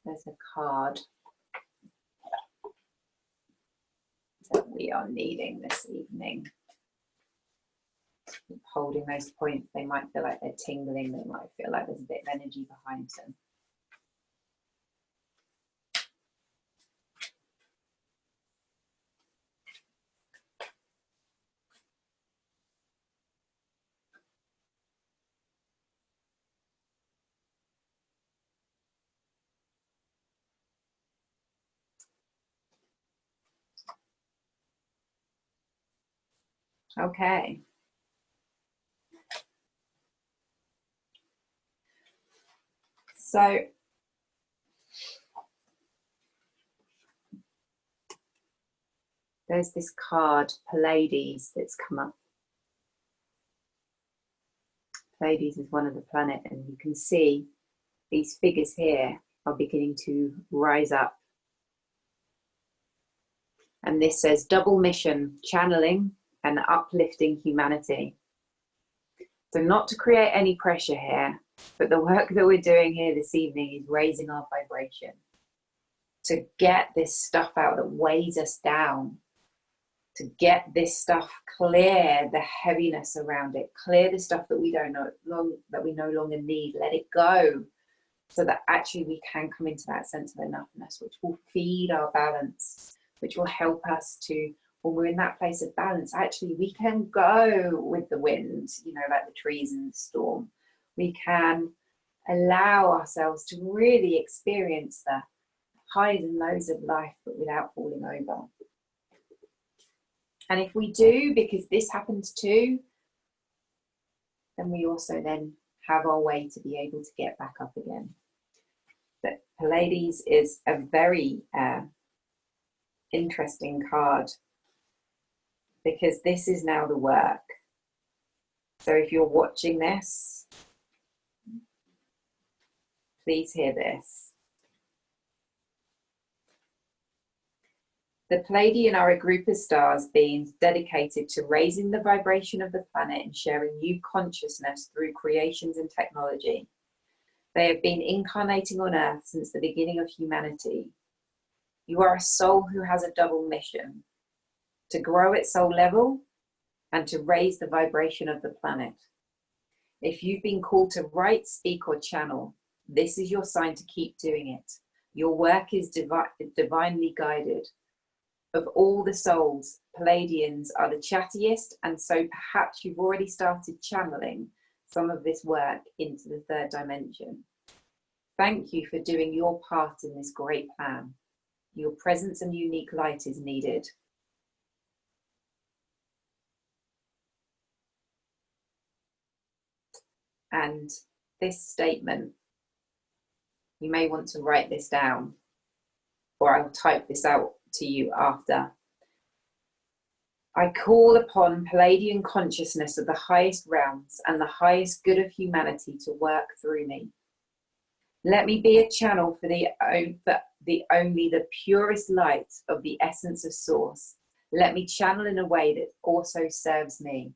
There's a card that we are needing this evening. Keep holding those points. They might feel like they're tingling. They might feel like there's a bit of energy behind them. Okay. So there's this card, Pleiades, that's come up. Pleiades is one of the planets, and you can see these figures here are beginning to rise up. And this says double mission, channeling and uplifting humanity. So not to create any pressure here, but the work that we're doing here this evening is raising our vibration to get this stuff out that weighs us down, to get this stuff clear, the heaviness around it, clear the stuff that we no longer need, let it go, so that actually we can come into that sense of enoughness, which will feed our balance, which will help us to, when we're in that place of balance, actually we can go with the wind, like the trees in the storm. We can allow ourselves to really experience the highs and lows of life, but without falling over. And if we do, because this happens too, then we also then have our way to be able to get back up again. But Pleiades is a very interesting card, because this is now the work. So if you're watching this, please hear this. The Pleiadian are a group of stars beings dedicated to raising the vibration of the planet and sharing new consciousness through creations and technology. They have been incarnating on Earth since the beginning of humanity. You are a soul who has a double mission: to grow at soul level and to raise the vibration of the planet. If you've been called to write, speak, or channel, this is your sign to keep doing it. Your work is divinely guided. Of all the souls, Pleiadians are the chattiest, and so perhaps you've already started channeling some of this work into the third dimension. Thank you for doing your part in this great plan. Your presence and unique light is needed. And this statement, you may want to write this down, or I'll type this out to you after. I call upon Pleiadian consciousness of the highest realms and the highest good of humanity to work through me. Let me be a channel for only the purest light of the essence of Source. Let me channel in a way that also serves me.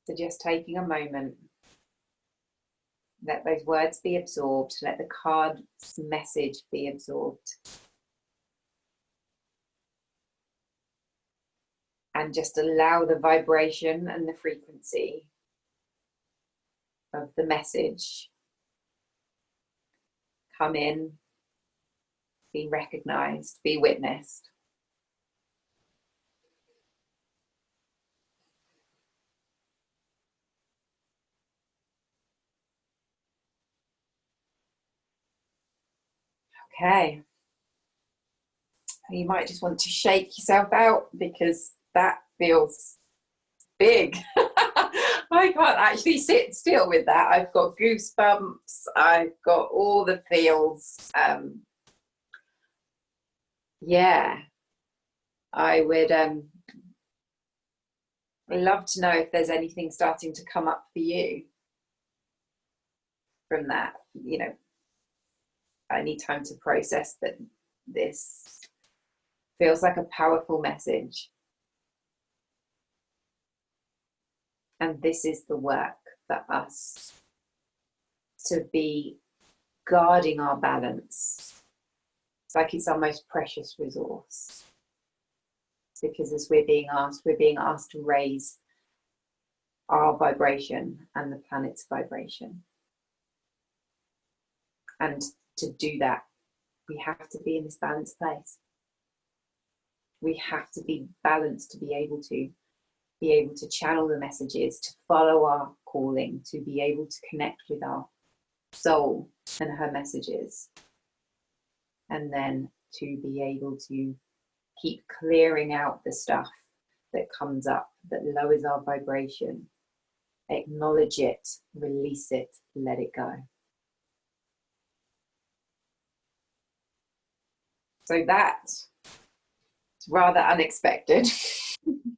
So just taking a moment, let those words be absorbed, let the card's message be absorbed. And just allow the vibration and the frequency of the message come in, be recognized, be witnessed. Okay. You might just want to shake yourself out, because that feels big. I can't actually sit still with that. I've got goosebumps. I've got all the feels. Yeah, I would love to know if there's anything starting to come up for you from that. You know, I need time to process, but this feels like a powerful message. And this is the work for us, to be guarding our balance. It's like it's our most precious resource. Because as we're being asked to raise our vibration and the planet's vibration. And to do that, we have to be in this balanced place. We have to be balanced to be able to channel the messages, to follow our calling, to be able to connect with our soul and her messages, and then to be able to keep clearing out the stuff that comes up that lowers our vibration. Acknowledge it, release it, let it go. So that's rather unexpected.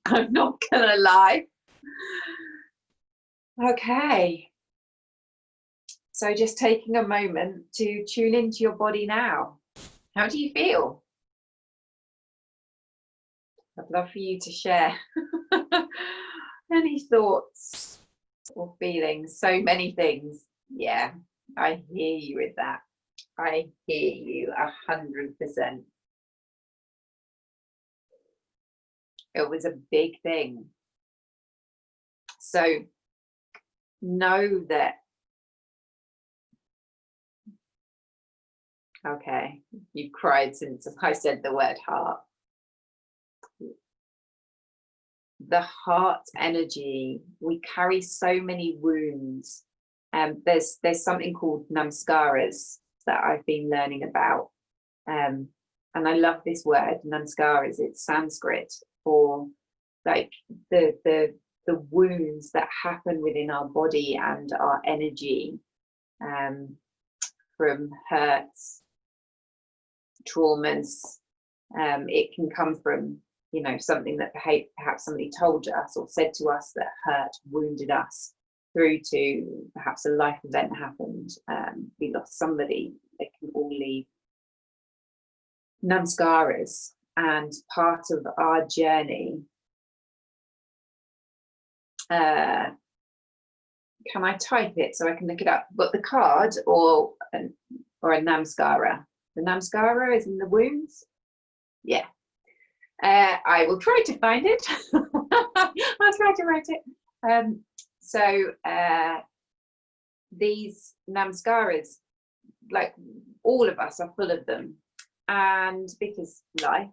I'm not gonna lie. Okay, so just taking a moment to tune into your body now. How do you feel? I'd love for you to share any thoughts or feelings. So many things. Yeah, I hear you with that. I hear you 100%. It was a big thing. So know that, okay, you've cried since I said the word heart. The heart energy, we carry so many wounds. There's something called namaskaras that I've been learning about. And And I love this word, namaskaras. It's Sanskrit for like the wounds that happen within our body and our energy, from hurts, traumas. It can come from, you know, something that perhaps somebody told us or said to us that hurt, wounded us, through to perhaps a life event happened. We lost somebody. They can all leave namaskaras, and part of our journey. Can I type it so I can look it up? But the card or a namaskara. The namaskara is in the wounds. Yeah. I will try to find it. I'll try to write it. So these namaskaras, like all of us are full of them, and because life.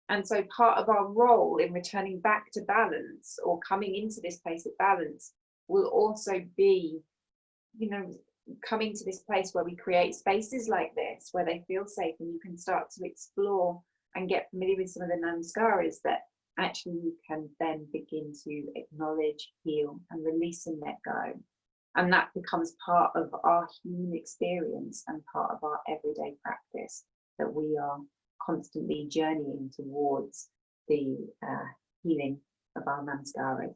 And so part of our role in returning back to balance, or coming into this place of balance, will also be, you know, coming to this place where we create spaces like this, where they feel safe, and you can start to explore and get familiar with some of the namaskaras that actually you can then begin to acknowledge, heal, and release and let go. And that becomes part of our human experience and part of our everyday practice, that we are constantly journeying towards the healing of our namaskaras.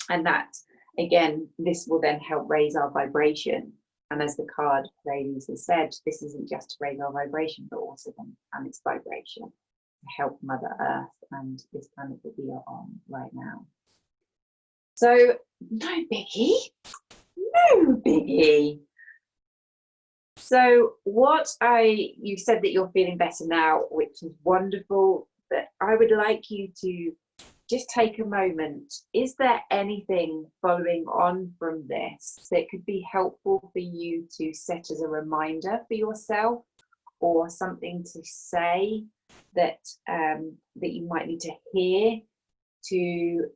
And that, again, this will then help raise our vibration. And as the card ladies has said, this isn't just to raise our vibration, but also then and its vibration to help Mother Earth and this planet that we are on right now. So no biggie, no biggie. So you said that you're feeling better now, which is wonderful, but I would like you to just take a moment. Is there anything following on from this that could be helpful for you to set as a reminder for yourself, or something to say that that you might need to hear to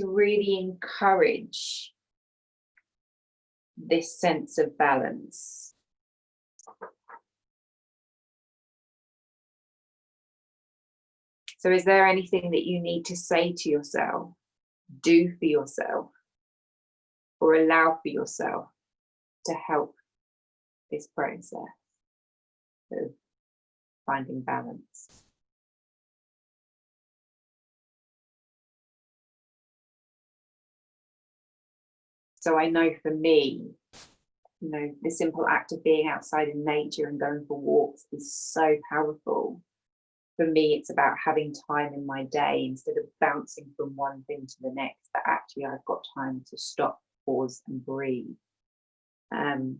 really encourage this sense of balance? So is there anything that you need to say to yourself, do for yourself, or allow for yourself to help this process of finding balance? So I know for me, you know, the simple act of being outside in nature and going for walks is so powerful. For me, it's about having time in my day, instead of bouncing from one thing to the next, that actually I've got time to stop, pause and breathe. And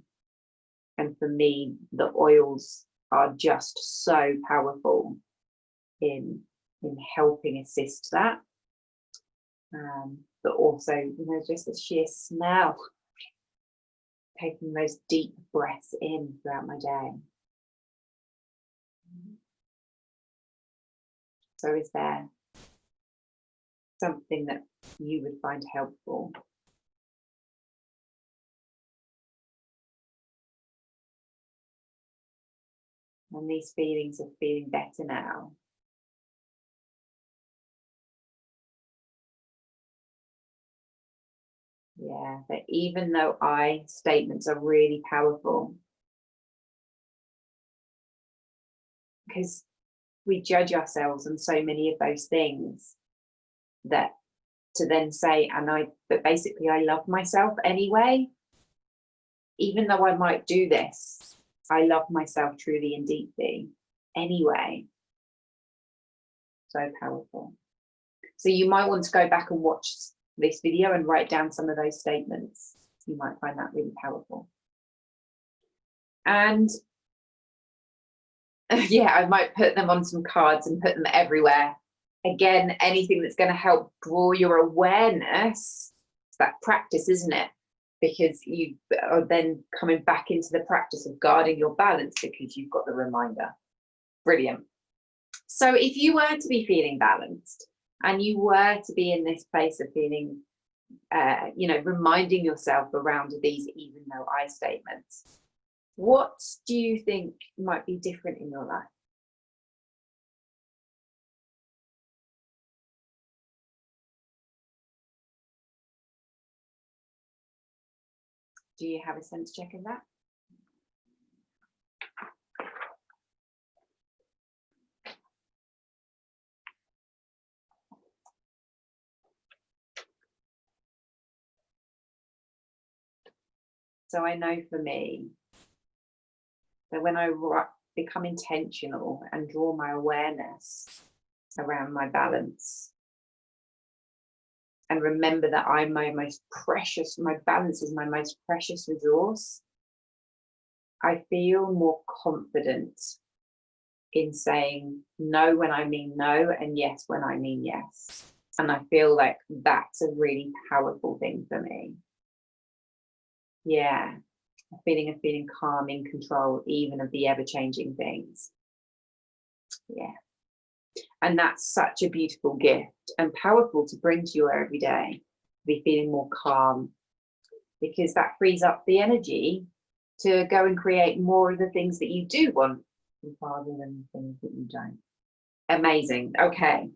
for me, the oils are just so powerful in helping assist that. But also, you know, just the sheer smell, taking those deep breaths in throughout my day. So is there something that you would find helpful? And these feelings of feeling better now. Yeah, but even though I statements are really powerful, because we judge ourselves on so many of those things, that to then say, but basically I love myself anyway, even though I might do this, I love myself truly and deeply anyway. So powerful. So you might want to go back and watch this video and write down some of those statements. You might find that really powerful. And yeah, I might put them on some cards and put them everywhere. Again, anything that's going to help draw your awareness. It's that practice, isn't it? Because you are then coming back into the practice of guarding your balance because you've got the reminder. Brilliant. So if you were to be feeling balanced and you were to be in this place of feeling, you know, reminding yourself around these even though I statements, What do you think might be different in your life? Do you have a sense check in that? So I know for me that when I become intentional and draw my awareness around my balance and remember that I'm my balance is my most precious resource, I feel more confident in saying no when I mean no and yes when I mean yes. And I feel like that's a really powerful thing for me. Yeah, a feeling of feeling calm, in control, even of the ever-changing things. Yeah. And that's such a beautiful gift and powerful to bring to your everyday, be feeling more calm, because that frees up the energy to go and create more of the things that you do want rather than things that you don't. Amazing. Okay.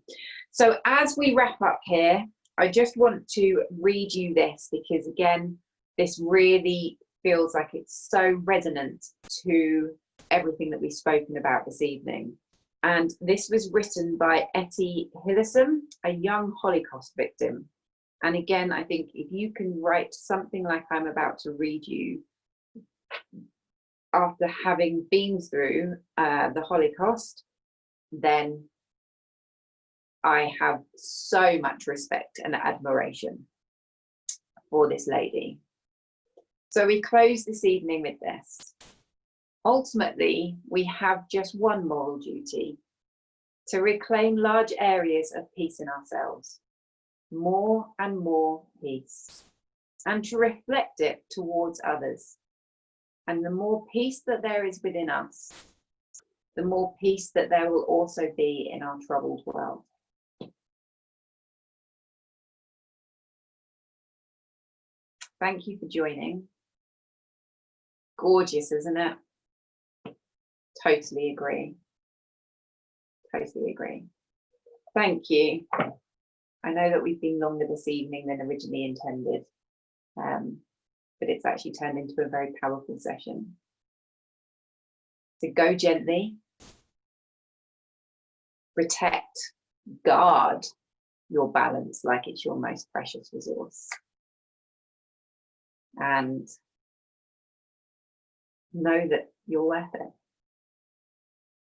So as we wrap up here, I just want to read you this because, again, this really feels like it's so resonant to everything that we've spoken about this evening. And this was written by Etty Hillesum, a young Holocaust victim. And again, I think if you can write something like I'm about to read you, after having been through the Holocaust, then I have so much respect and admiration for this lady. So we close this evening with this. Ultimately, we have just one moral duty: to reclaim large areas of peace in ourselves, more and more peace, and to reflect it towards others. And the more peace that there is within us, the more peace that there will also be in our troubled world. Thank you for joining. Gorgeous, isn't it? Totally agree. Totally agree. Thank you. I know that we've been longer this evening than originally intended, but it's actually turned into a very powerful session. So go gently, protect, guard your balance like it's your most precious resource. And know that you're worth it.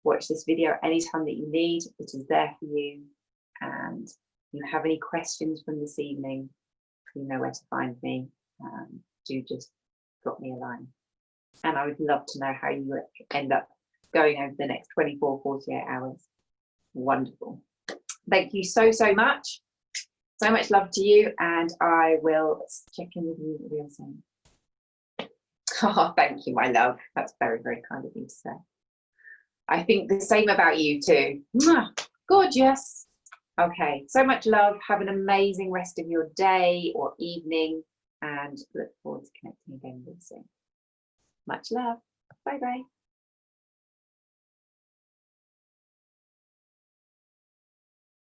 Watch this video anytime that you need. It is there for you. And if you have any questions from this evening, you know where to find me. Do just drop me a line. And I would love to know how you end up going over the next 24, 48 hours. Wonderful. Thank you so, so much. So much love to you. And I will check in with you real soon. Oh, thank you, my love. That's very, very kind of you to say. I think the same about you too. Gorgeous. Okay, so much love. Have an amazing rest of your day or evening, and look forward to connecting again real soon. Much love. Bye bye.